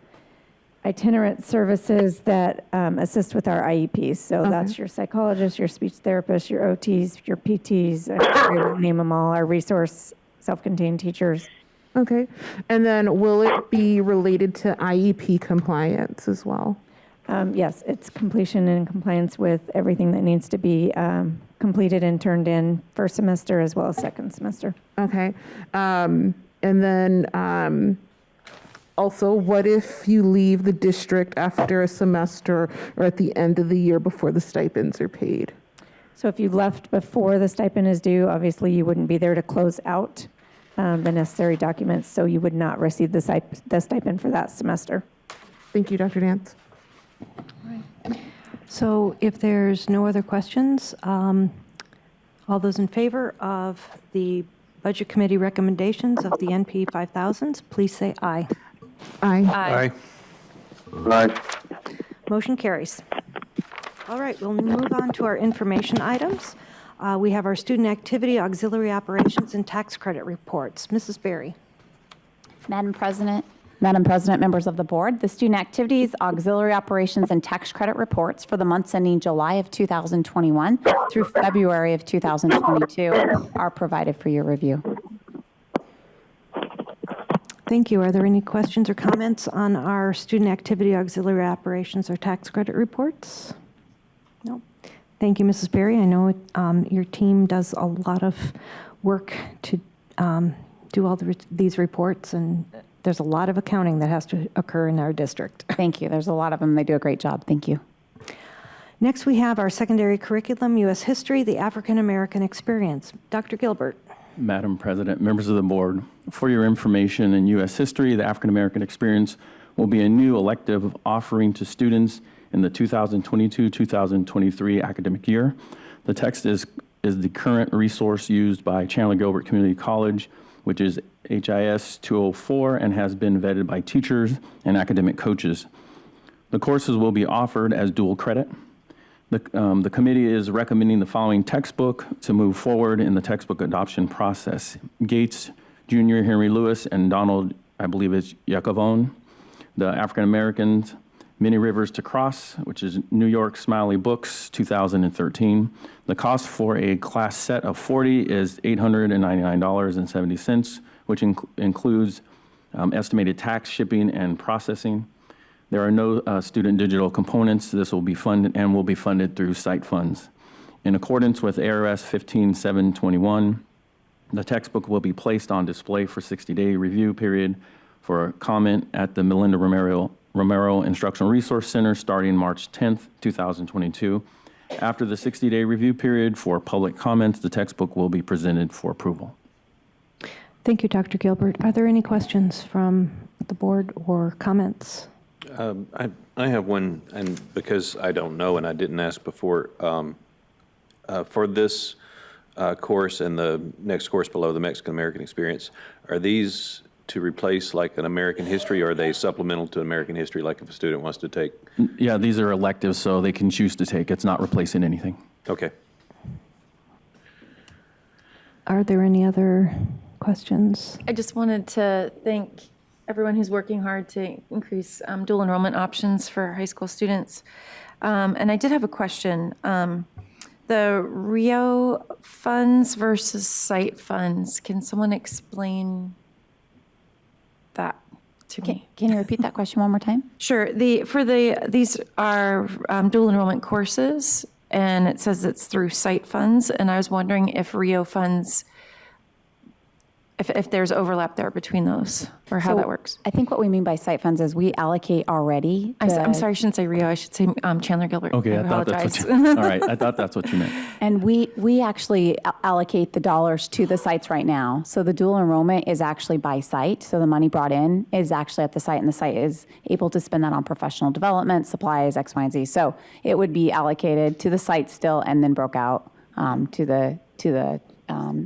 itinerant services that assist with our IEPs. So that's your psychologist, your speech therapist, your OTs, your PTs, I won't name them all, our resource self-contained teachers.
Okay. And then will it be related to IEP compliance as well?
Yes, it's completion and compliance with everything that needs to be completed and turned in first semester as well as second semester.
Okay. And then also, what if you leave the district after a semester or at the end of the year before the stipends are paid?
So if you left before the stipend is due, obviously you wouldn't be there to close out the necessary documents, so you would not receive the stipend for that semester.
Thank you, Dr. Nance.
So if there's no other questions, all those in favor of the Budget Committee recommendations of the NP 5000s, please say aye.
Aye.
Aye.
Motion carries. All right, we'll move on to our information items. We have our student activity, auxiliary operations, and tax credit reports. Mrs. Berry.
Madam President, members of the board, the student activities, auxiliary operations, and tax credit reports for the months ending July of 2021 through February of 2022 are provided for your review.
Thank you. Are there any questions or comments on our student activity, auxiliary operations, or tax credit reports? No. Thank you, Mrs. Berry. I know your team does a lot of work to do all these reports, and there's a lot of accounting that has to occur in our district.
Thank you. There's a lot of them. They do a great job. Thank you.
Next, we have our secondary curriculum, U.S. History, the African American Experience. Dr. Gilbert.
Madam President, members of the board, for your information, in U.S. History, the African American Experience will be a new elective offering to students in the 2022-2023 academic year. The text is the current resource used by Chandler Gilbert Community College, which is HIS 204, and has been vetted by teachers and academic coaches. The courses will be offered as dual credit. The committee is recommending the following textbook to move forward in the textbook adoption process: Gates Jr., Henry Lewis, and Donald I believe it's Yakovone. The African Americans, Many Rivers to Cross, which is New York Smiley Books, 2013. The cost for a class set of 40 is $899.70, which includes estimated tax, shipping, and processing. There are no student digital components. This will be funded and will be funded through site funds. In accordance with ARS 15721, the textbook will be placed on display for 60-day review period for comment at the Melinda Romero Instructional Resource Center starting March 10th, 2022. After the 60-day review period for public comments, the textbook will be presented for approval.
Thank you, Dr. Gilbert. Are there any questions from the board or comments?
I have one, and because I don't know and I didn't ask before, for this course and the next course below, the Mexican-American experience, are these to replace like an American history, or are they supplemental to American history, like if a student wants to take?
Yeah, these are electives, so they can choose to take. It's not replacing anything.
Okay.
Are there any other questions?
I just wanted to thank everyone who's working hard to increase dual enrollment options for high school students. And I did have a question. The RIO funds versus site funds, can someone explain that to me?
Can you repeat that question one more time?
Sure. These are dual enrollment courses, and it says it's through site funds. And I was wondering if RIO funds, if there's overlap there between those, or how that works.
I think what we mean by site funds is we allocate already.
I'm sorry, I shouldn't say RIO. I should say Chandler Gilbert.
Okay, I thought that's what you, all right, I thought that's what you meant.
And we actually allocate the dollars to the sites right now. So the dual enrollment is actually by site. So the money brought in is actually at the site, and the site is able to spend that on professional development, supplies, X, Y, and Z. So it would be allocated to the site still, and then broke out to the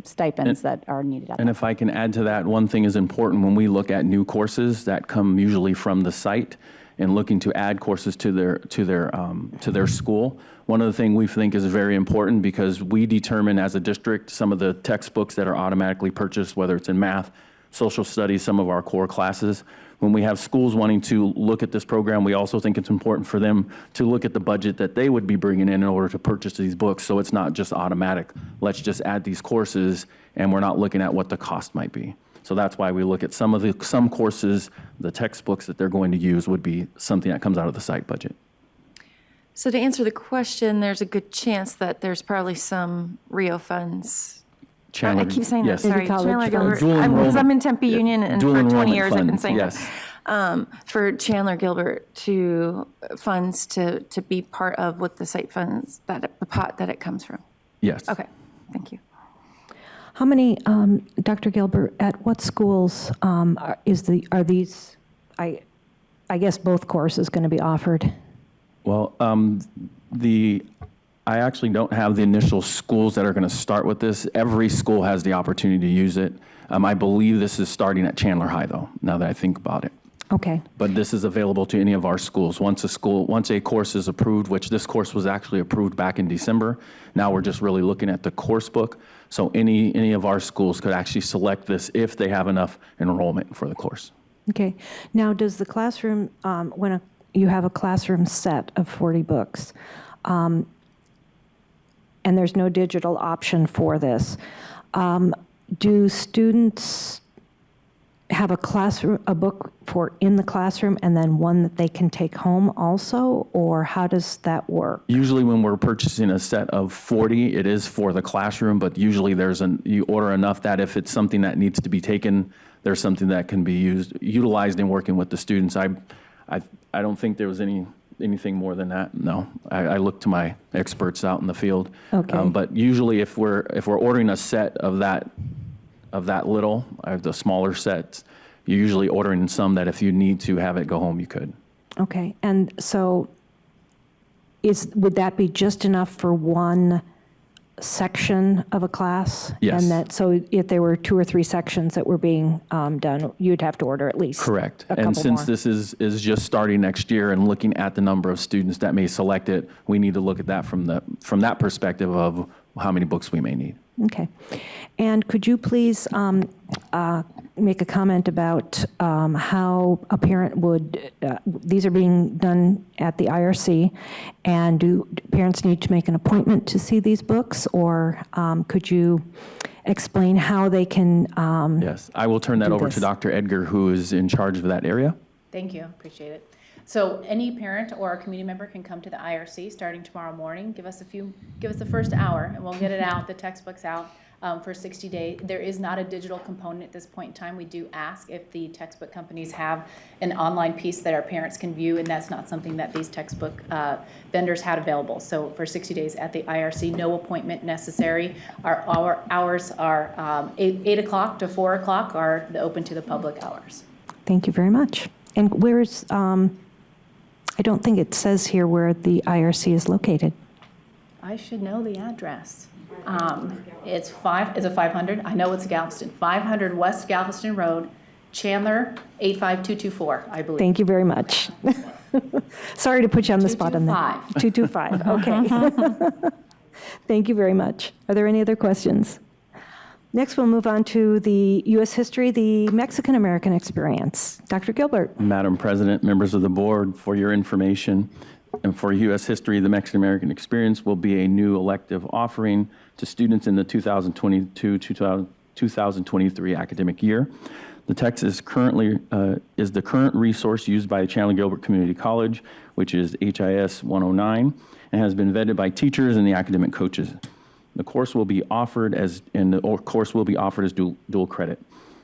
stipends that are needed.
And if I can add to that, one thing is important when we look at new courses that come usually from the site and looking to add courses to their school. One of the things we think is very important, because we determine as a district some of the textbooks that are automatically purchased, whether it's in math, social studies, some of our core classes. When we have schools wanting to look at this program, we also think it's important for them to look at the budget that they would be bringing in order to purchase these books. So it's not just automatic. Let's just add these courses, and we're not looking at what the cost might be. So that's why we look at some courses, the textbooks that they're going to use would be something that comes out of the site budget.
So to answer the question, there's a good chance that there's probably some RIO funds.
Chandler,
I keep saying
yes.
that, sorry. Chandler Gilbert,
Dual
because I'm in
enrollment.
Tempe Union, and
Dual
for 20
enrollment
years I've been
funds,
saying
yes.
that. For Chandler Gilbert to funds to be part of what the site funds, the pot that it comes from.
Yes.
Okay, thank you.
How many, Dr. Gilbert, at what schools are these, I guess both courses going to be offered?
Well, I actually don't have the initial schools that are going to start with this. Every school has the opportunity to use it. I believe this is starting at Chandler High, though, now that I think about it.
Okay.
But this is available to any of our schools. Once a course is approved, which this course was actually approved back in December, now we're just really looking at the course book. So any of our schools could actually select this if they have enough enrollment for the course.
Okay. Now, does the classroom, when you have a classroom set of 40 books, and there's no digital option for this, do students have a book for in the classroom and then one that they can take home also, or how does that work?
Usually when we're purchasing a set of 40, it is for the classroom, but usually you order enough that if it's something that needs to be taken, there's something that can be utilized in working with the students. I don't think there was anything more than that. No, I look to my experts out in the field.
Okay.
But usually if we're ordering a set of that little, the smaller sets, you're usually ordering some that if you need to have it go home, you could.
Okay. And so would that be just enough for one section of a class?
Yes.
And so if there were 2 or 3 sections that were being done, you'd have to order at least
Correct.
a couple
And since
more.
this is just starting next year and looking at the number of students that may select it, we need to look at that from that perspective of how many books we may need.
Okay. And could you please make a comment about how a parent would, these are being done at the IRC, and do parents need to make an appointment to see these books, or could you explain how they can
Yes, I will turn that over to Dr. Edgar, who is in charge of that area.
Thank you, appreciate it. So any parent or a community member can come to the IRC starting tomorrow morning. Give us the first hour, and we'll get it out, the textbooks out for 60 days. There is not a digital component at this point in time. We do ask if the textbook companies have an online piece that our parents can view, and that's not something that these textbook vendors had available. So for 60 days at the IRC, no appointment necessary. Our hours are 8 o'clock to 4 o'clock are the open to the public hours.
Thank you very much. And where's, I don't think it says here where the IRC is located.
I should know the address. It's a 500. I know it's Galveston. 500 West Galveston Road, Chandler 85224, I believe.
Thank you very much. Sorry to put you on the spot on that. 225. Okay. Thank you very much. Are there any other questions? Next, we'll move on to the U.S. history, the Mexican-American experience. Dr. Gilbert.
Madam President, members of the board, for your information, and for U.S. history, the Mexican-American experience will be a new elective offering to students in the 2022-2023 academic year. The text is the current resource used by Chandler Gilbert Community College, which is HIS 109, and has been vetted by teachers and the academic coaches. The course will be offered as dual credit.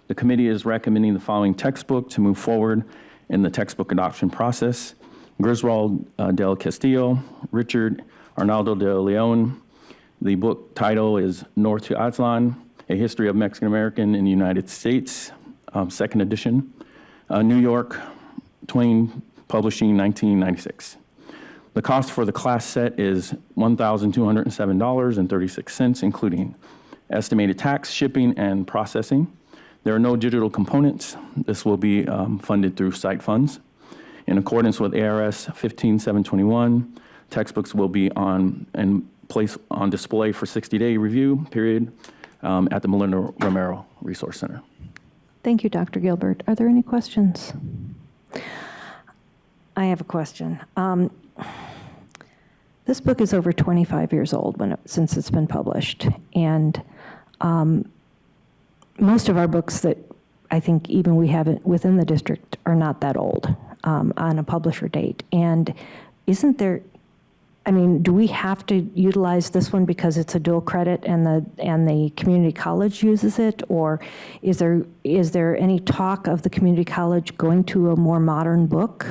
The committee is recommending the following textbook to move forward in the textbook adoption process: Griswold del Castillo, Richard Arnaldo de Leon. The book title is North to Aztlan, A History of Mexican American in the United States, second edition, New York, Twain Publishing, 1996. The cost for the class set is $1,207.36, including estimated tax, shipping, and processing. There are no digital components. This will be funded through site funds. In accordance with ARS 15721, textbooks will be placed on display for 60-day review period at the Melinda Romero Resource Center.
Thank you, Dr. Gilbert. Are there any questions? I have a question. This book is over 25 years old since it's been published, and most of our books that I think even we have within the district are not that old on a publisher date. And isn't there, I mean, do we have to utilize this one because it's a dual credit and the community college uses it, or is there any talk of the community college going to a more modern book?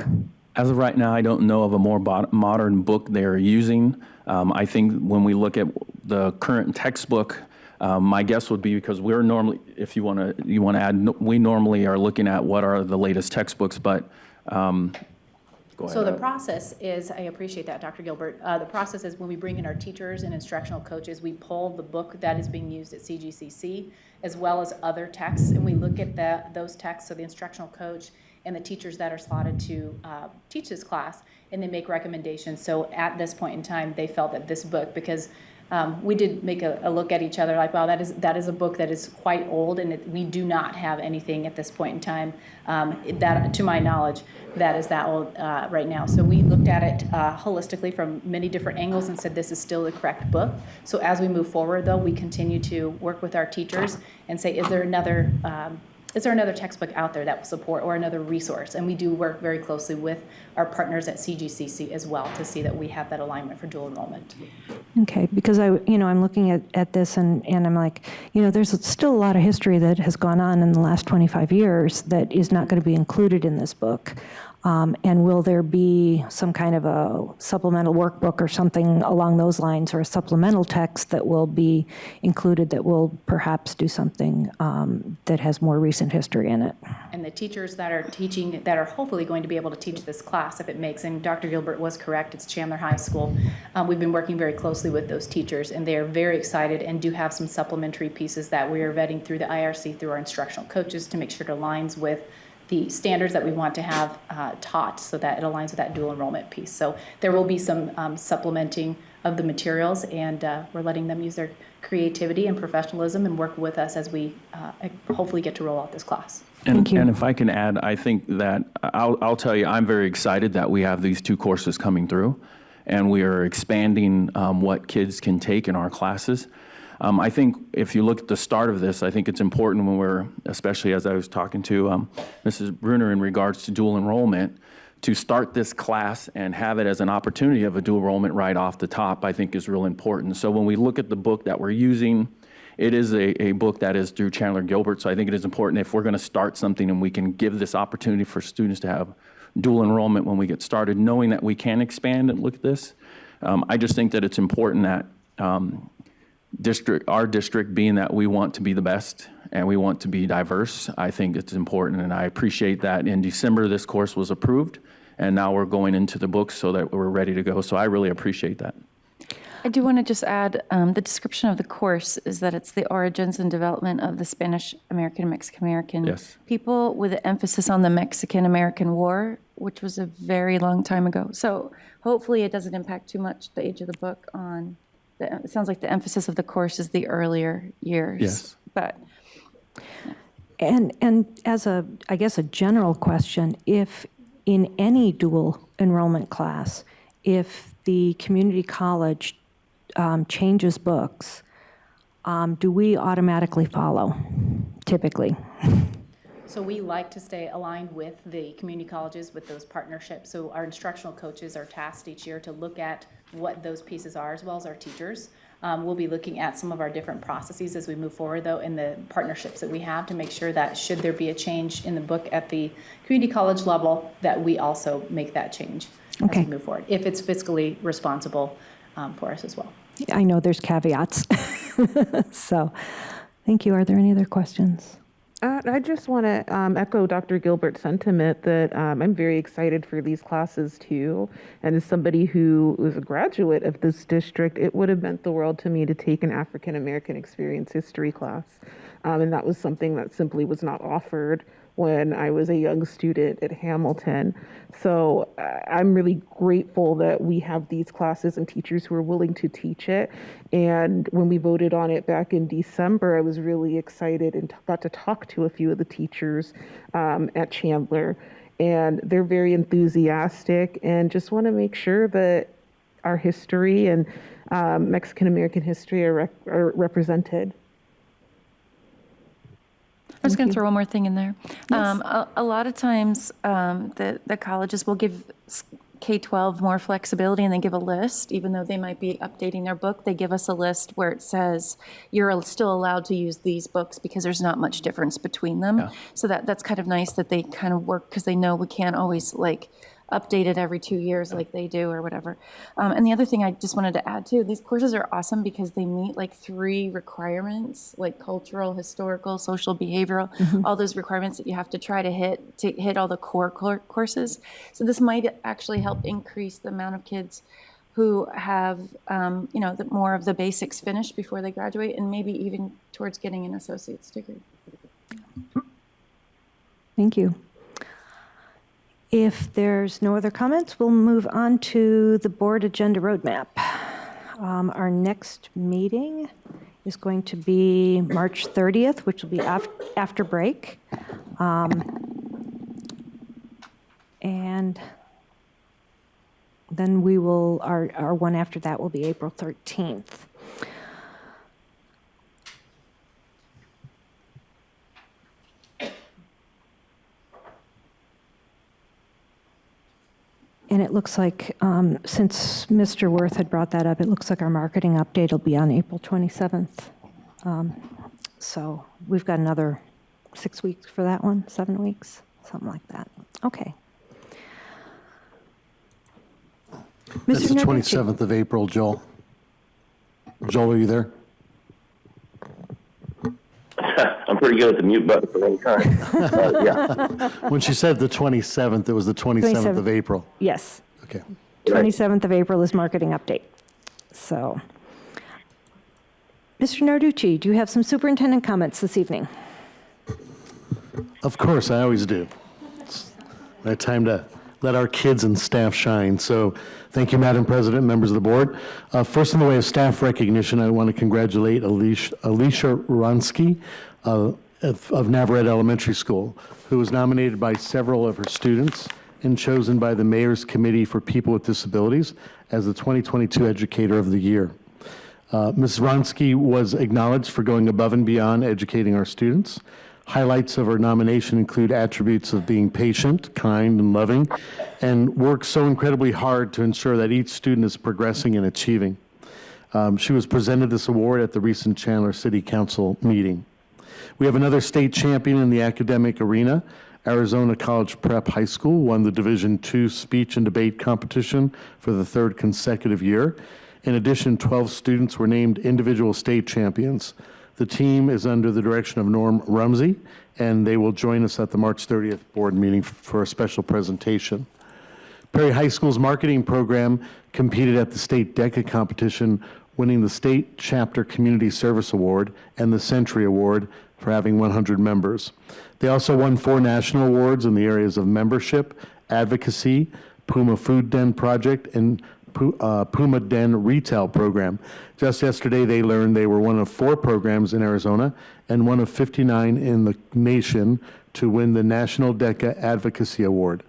As of right now, I don't know of a more modern book they're using. I think when we look at the current textbook, my guess would be, because we're normally, if you want to add, we normally are looking at what are the latest textbooks, but go ahead.
So the process is, I appreciate that, Dr. Gilbert. The process is when we bring in our teachers and instructional coaches, we pull the book that is being used at CGCC as well as other texts, and we look at those texts, so the instructional coach and the teachers that are slotted to teach this class, and they make recommendations. So at this point in time, they felt that this book, because we did make a look at each other like, wow, that is a book that is quite old, and we do not have anything at this point in time that, to my knowledge, that is that old right now. So we looked at it holistically from many different angles and said this is still the correct book. So as we move forward, though, we continue to work with our teachers and say, is there another textbook out there that will support, or another resource? And we do work very closely with our partners at CGCC as well to see that we have that alignment for dual enrollment.
Okay, because I'm looking at this and I'm like, there's still a lot of history that has gone on in the last 25 years that is not going to be included in this book. And will there be some kind of a supplemental workbook or something along those lines, or a supplemental text that will be included that will perhaps do something that has more recent history in it?
And the teachers that are teaching, that are hopefully going to be able to teach this class, if it makes, and Dr. Gilbert was correct, it's Chandler High School. We've been working very closely with those teachers, and they are very excited and do have some supplementary pieces that we are vetting through the IRC, through our instructional coaches, to make sure it aligns with the standards that we want to have taught, so that it aligns with that dual enrollment piece. So there will be some supplementing of the materials, and we're letting them use their creativity and professionalism and work with us as we hopefully get to roll out this class.
And if I can add, I think that I'll tell you, I'm very excited that we have these two courses coming through, and we are expanding what kids can take in our classes. I think if you look at the start of this, I think it's important when we're, especially as I was talking to Mrs. Bruner in regards to dual enrollment, to start this class and have it as an opportunity of a dual enrollment right off the top, I think is real important. So when we look at the book that we're using, it is a book that is through Chandler Gilbert. So I think it is important if we're going to start something and we can give this opportunity for students to have dual enrollment when we get started, knowing that we can expand and look at this. I just think that it's important that our district, being that we want to be the best and we want to be diverse, I think it's important. And I appreciate that in December this course was approved, and now we're going into the books so that we're ready to go. So I really appreciate that.
I do want to just add, the description of the course is that it's the origins and development of the Spanish American, Mexican American people, with an emphasis on the Mexican American War, which was a very long time ago. So hopefully it doesn't impact too much the age of the book on it sounds like the emphasis of the course is the earlier years.
Yes.
But
And as I guess a general question, if in any dual enrollment class, if the community college changes books, do we automatically follow, typically?
So we like to stay aligned with the community colleges with those partnerships. So our instructional coaches are tasked each year to look at what those pieces are, as well as our teachers. We'll be looking at some of our different processes as we move forward, though, in the partnerships that we have to make sure that should there be a change in the book at the community college level, that we also make that change as we move forward, if it's fiscally responsible for us as well.
I know there's caveats. So, thank you. Are there any other questions?
I just want to echo Dr. Gilbert's sentiment that I'm very excited for these classes too. And as somebody who was a graduate of this district, it would have meant the world to me to take an African American experience history class. And that was something that simply was not offered when I was a young student at Hamilton. So I'm really grateful that we have these classes and teachers who are willing to teach it. And when we voted on it back in December, I was really excited and got to talk to a few of the teachers at Chandler. And they're very enthusiastic and just want to make sure that our history and Mexican American history are represented.
I was going to throw one more thing in there. Yes. A lot of times the colleges will give K-12 more flexibility, and they give a list, even though they might be updating their book. They give us a list where it says you're still allowed to use these books because there's not much difference between them. Yeah. So that's kind of nice that they kind of work, because they know we can't always update it every 2 years like they do or whatever. And the other thing I just wanted to add too, these courses are awesome because they meet 3 requirements, like cultural, historical, social, behavioral, all those requirements that you have to try to hit all the core courses. So this might actually help increase the amount of kids who have, more of the basics finished before they graduate, and maybe even towards getting an associate's degree.
Thank you. If there's no other comments, we'll move on to the board agenda roadmap. Our next meeting is going to be March 30th, which will be after break. And then our one after that will be April 13th. And it looks like, since Mr. Worth had brought that up, it looks like our marketing update will be on April 27th. So we've got another 6 weeks for that one, 7 weeks, something like that. Okay.
That's the 27th of April, Joel. Joel, are you there?
I'm pretty good at the mute button for any time. Yeah.
When she said the 27th, it was the 27th of April.
Yes.
Okay.
27th of April is marketing update. So, Mr. Narducci, do you have some superintendent comments this evening?
Of course, I always do. I had time to let our kids and staff shine. So thank you, Madam President, members of the board. First, in the way of staff recognition, I want to congratulate Alicia Ronsky of Navarrete Elementary School, who was nominated by several of her students and chosen by the Mayor's Committee for People with Disabilities as the 2022 Educator of the Year. Ms. Ronsky was acknowledged for going above and beyond educating our students. Highlights of her nomination include attributes of being patient, kind, and loving, and works so incredibly hard to ensure that each student is progressing and achieving. She was presented this award at the recent Chandler City Council meeting. We have another state champion in the academic arena. Arizona College Prep High School won the Division II speech and debate competition for the third consecutive year. In addition, 12 students were named individual state champions. The team is under the direction of Norm Rumsey, and they will join us at the March 30th board meeting for a special presentation. Perry High School's marketing program competed at the state DECA competition, winning the State Chapter Community Service Award and the Century Award for having 100 members. They also won 4 national awards in the areas of membership, advocacy, Puma Food Den Project, and Puma Den Retail Program. Just yesterday, they learned they were one of 4 programs in Arizona and one of 59 in the nation to win the National DECA Advocacy Award.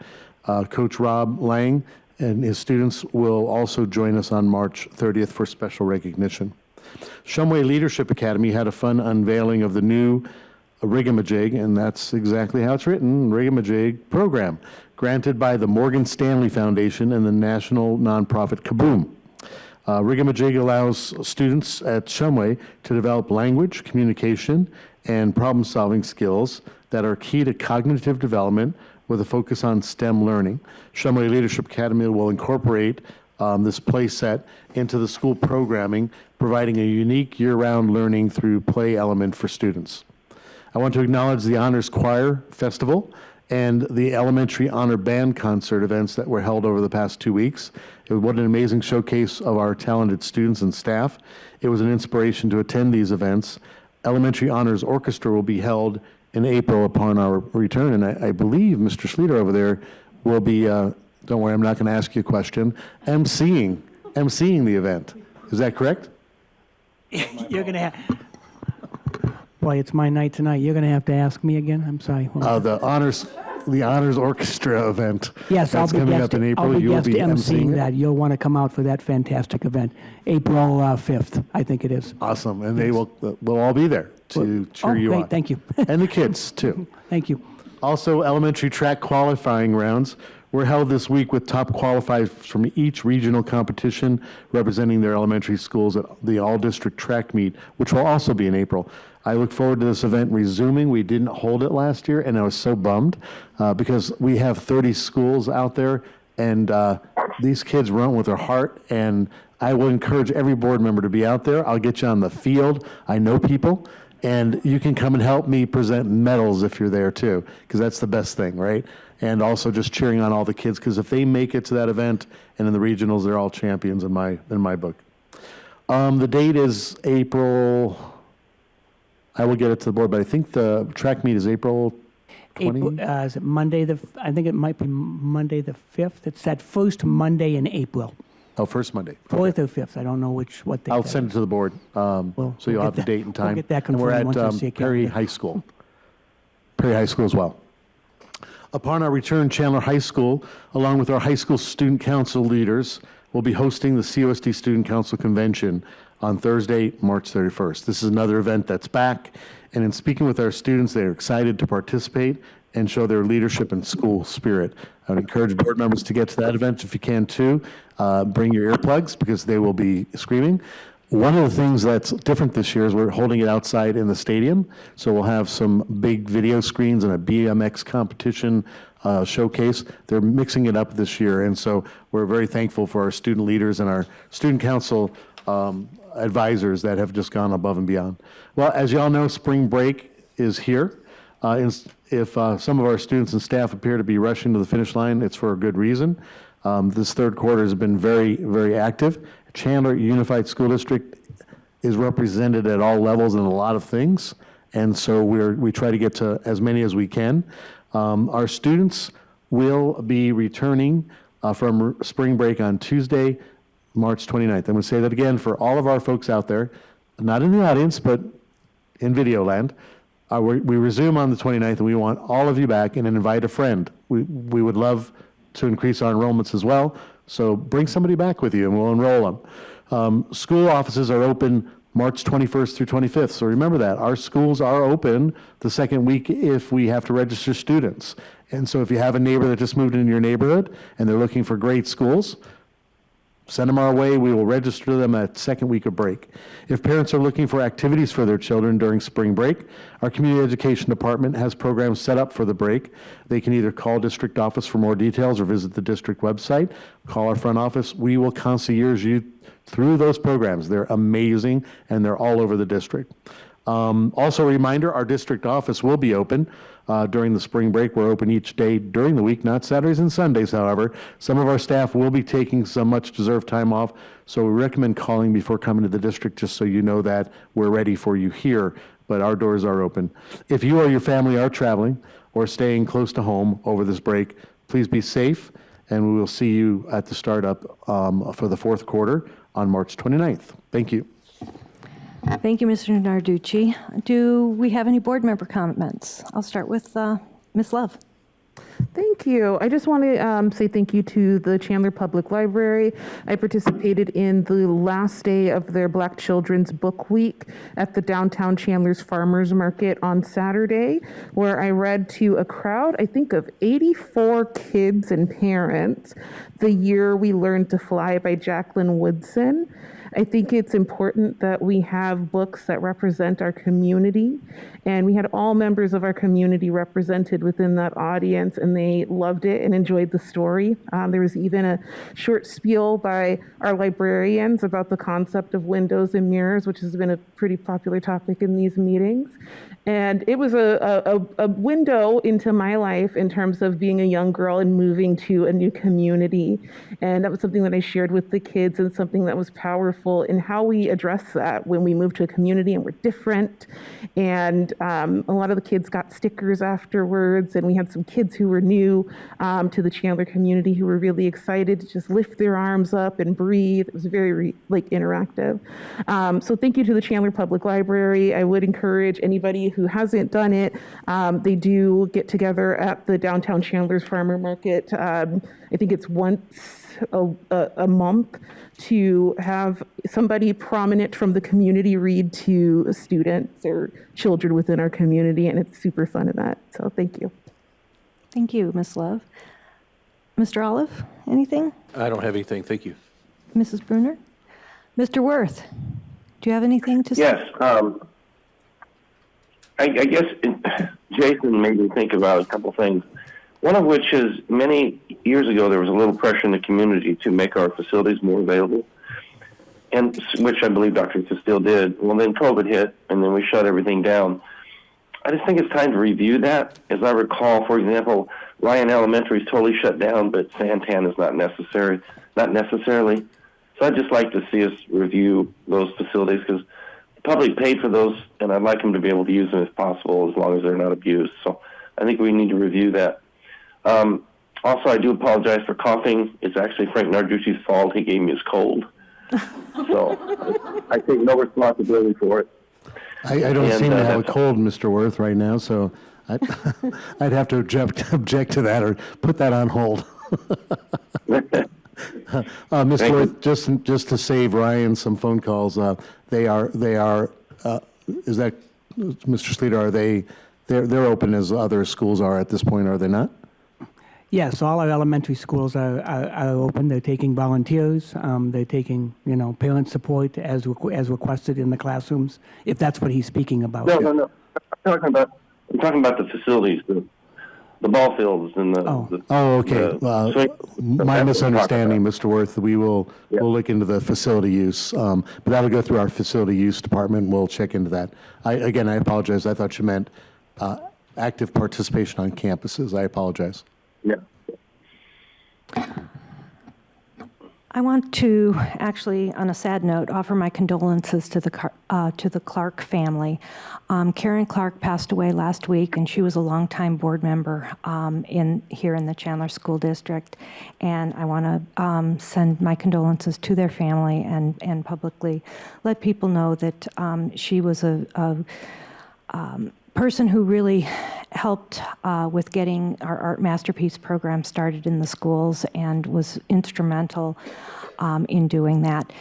Coach Rob Lang and his students will also join us on March 30th for special recognition. Shumway Leadership Academy had a fun unveiling of the new Rigamajig, and that's exactly how it's written, Rigamajig program, granted by the Morgan Stanley Foundation and the national nonprofit Kaboom. Rigamajig allows students at Shumway to develop language, communication, and problem-solving skills that are key to cognitive development with a focus on STEM learning. Shumway Leadership Academy will incorporate this play set into the school programming, providing a unique year-round learning through play element for students. I want to acknowledge the Honors Choir Festival and the Elementary Honor Band Concert events that were held over the past 2 weeks. What an amazing showcase of our talented students and staff. It was an inspiration to attend these events. Elementary Honors Orchestra will be held in April upon our return, and I believe Mr. Schluter over there will be, don't worry, I'm not going to ask you a question, emceeing the event. Is that correct?
You're going to have, boy, it's my night tonight. You're going to have to ask me again. I'm sorry.
The honors orchestra event.
Yes,
that's coming up in April.
I'll be
You will
guest
be
emceeing
emceeing
that. You'll want to come out for that fantastic event, April 5th, I think it is.
Awesome, and they will we'll all be there to cheer you
great,
on.
thank you.
And the kids too.
Thank you.
Also, elementary track qualifying rounds were held this week with top qualifiers from each regional competition representing their elementary schools at the all-district track meet, which will also be in April. I look forward to this event resuming. We didn't hold it last year, and I was so bummed because we have 30 schools out there, and these kids run with their heart, and I will encourage every board member to be out there. I'll get you on the field. I know people, and you can come and help me present medals if you're there too, because that's the best thing, right? And also just cheering on all the kids, because if they make it to that event and in the regionals, they're all champions in my book. The date is April, I will get it to the board, but I think the track meet is April 20?
Is it Monday I think it might be Monday the 5th. It's that first Monday in April.
Oh, first Monday.
4th or 5th, I don't know what day.
I'll
that
send it to the board, so you'll have the date and time.
We'll get that
And we're
confirmed once I
at
see a
Perry
calendar.
High School. Perry High School as well. Upon our return, Chandler High School, along with our high school student council leaders, will be hosting the COSD Student Council Convention on Thursday, March 31st. This is another event that's back, and in speaking with our students, they're excited to participate and show their leadership and school spirit. I would encourage board members to get to that event if you can too. Bring your earplugs because they will be screaming. One of the things that's different this year is we're holding it outside in the stadium, so we'll have some big video screens and a BMX competition showcase. They're mixing it up this year, and so we're very thankful for our student leaders and our student council advisors that have just gone above and beyond. Well, as you all know, spring break is here. If some of our students and staff appear to be rushing to the finish line, it's for a good reason. This third quarter has been very, very active. Chandler Unified School District is represented at all levels in a lot of things, and so we try to get to as many as we can. Our students will be returning from spring break on Tuesday, March 29th. I'm going to say that again for all of our folks out there, not in the audience, but in video land. We resume on the 29th, and we want all of you back, and invite a friend. We would love to increase our enrollments as well, so bring somebody back with you, and we'll enroll them. School offices are open March 21st through 25th, so remember that. Our schools are open the second week if we have to register students. And so if you have a neighbor that just moved into your neighborhood and they're looking for great schools, send them our way. We will register them at second week of break. If parents are looking for activities for their children during spring break, our community education department has programs set up for the break. They can either call district office for more details or visit the district website, call our front office. We will concierge you through those programs. They're amazing, and they're all over the district. Also a reminder, our district office will be open during the spring break. We're open each day during the week, not Saturdays and Sundays, however. Some of our staff will be taking some much deserved time off, so we recommend calling before coming to the district just so you know that we're ready for you here, but our doors are open. If you or your family are traveling or staying close to home over this break, please be safe, and we will see you at the startup for the fourth quarter on March 29th. Thank you.
Thank you, Mr. Narducci. Do we have any board member comments? I'll start with Ms. Love.
Thank you. I just want to say thank you to the Chandler Public Library. I participated in the last day of their Black Children's Book Week at the downtown Chandler's Farmers Market on Saturday, where I read to a crowd, I think of 84 kids and parents, The Year We Learned to Fly by Jacqueline Woodson. I think it's important that we have books that represent our community, and we had all members of our community represented within that audience, and they loved it and enjoyed the story. There was even a short spiel by our librarians about the concept of windows and mirrors, which has been a pretty popular topic in these meetings. And it was a window into my life in terms of being a young girl and moving to a new community. And that was something that I shared with the kids, and something that was powerful in how we address that when we move to a community and we're different. And a lot of the kids got stickers afterwards, and we had some kids who were new to the Chandler community who were really excited to just lift their arms up and breathe. It was very interactive. So thank you to the Chandler Public Library. I would encourage anybody who hasn't done it. They do get together at the downtown Chandler's Farmer Market. I think it's once a month, to have somebody prominent from the community read to students or children within our community, and it's super fun in that. So thank you.
Thank you, Ms. Love. Mr. Olive, anything?
I don't have anything. Thank you.
Mrs. Bruner? Mr. Worth, do you have anything to say?
Yes. I guess Jason made me think about a couple things. One of which is many years ago, there was a little pressure in the community to make our facilities more available, and which I believe Dr. Castile did. Well, then COVID hit, and then we shut everything down. I just think it's time to review that. As I recall, for example, Ryan Elementary is totally shut down, but Santan is not necessarily. So I'd just like to see us review those facilities, because the public paid for those, and I'd like them to be able to use them if possible, as long as they're not abused. So I think we need to review that. Also, I do apologize for coughing. It's actually Frank Narducci's fault. He gave me his cold. So I take no responsibility for it.
I don't seem to have a cold, Mr. Worth, right now, so I'd have to object to that or put that on hold. Mr. Worth, just to save Ryan some phone calls, they are. Is that Mr. Sleeter? They're open as other schools are at this point, are they not?
Yes, all our elementary schools are open. They're taking volunteers. They're taking, parent support as requested in the classrooms, if that's what he's speaking about.
No. I'm talking about the facilities, the ball fields and the.
Oh, okay. My misunderstanding, Mr. Worth. We'll look into the facility use, but that'll go through our facility use department. We'll check into that. I apologize. I thought you meant active participation on campuses. I apologize.
Yeah.
I want to actually, on a sad note, offer my condolences to the Clark family. Karen Clark passed away last week, and she was a longtime board member here in the Chandler School District. And I want to send my condolences to their family and publicly let people know that she was a person who really helped with getting our Art Masterpiece program started in the schools and was instrumental in doing that.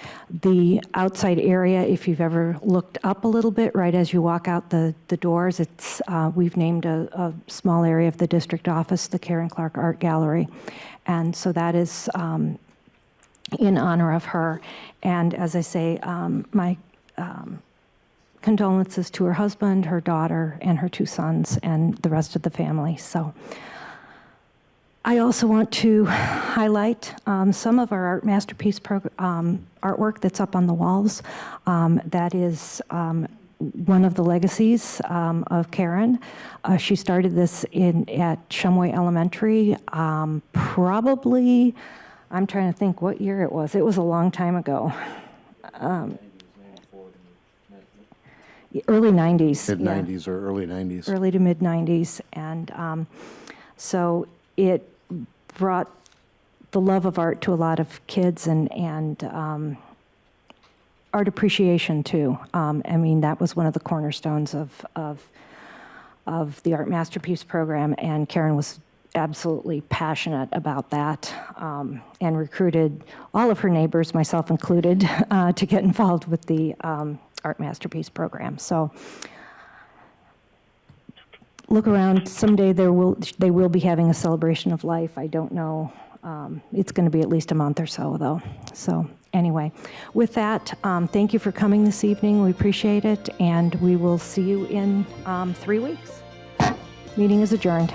The outside area, if you've ever looked up a little bit, right as you walk out the doors, it's we've named a small area of the district office the Karen Clark Art Gallery. And so that is in honor of her. And as I say, my condolences to her husband, her daughter, and her 2 sons, and the rest of the family. So I also want to highlight some of our Art Masterpiece artwork that's up on the walls. That is one of the legacies of Karen. She started this at Shumway Elementary, probably, I'm trying to think what year it was. It was a long time ago. Early 90s.
Mid-90s or early 90s.
Early to mid-90s. And so it brought the love of art to a lot of kids and art appreciation too. I mean, that was one of the cornerstones of the Art Masterpiece program, and Karen was absolutely passionate about that and recruited all of her neighbors, myself included, to get involved with the Art Masterpiece program. So look around. Someday they will be having a celebration of life. I don't know. It's going to be at least a month or so, though. So anyway, with that, thank you for coming this evening. We appreciate it, and we will see you in 3 weeks. Meeting is adjourned.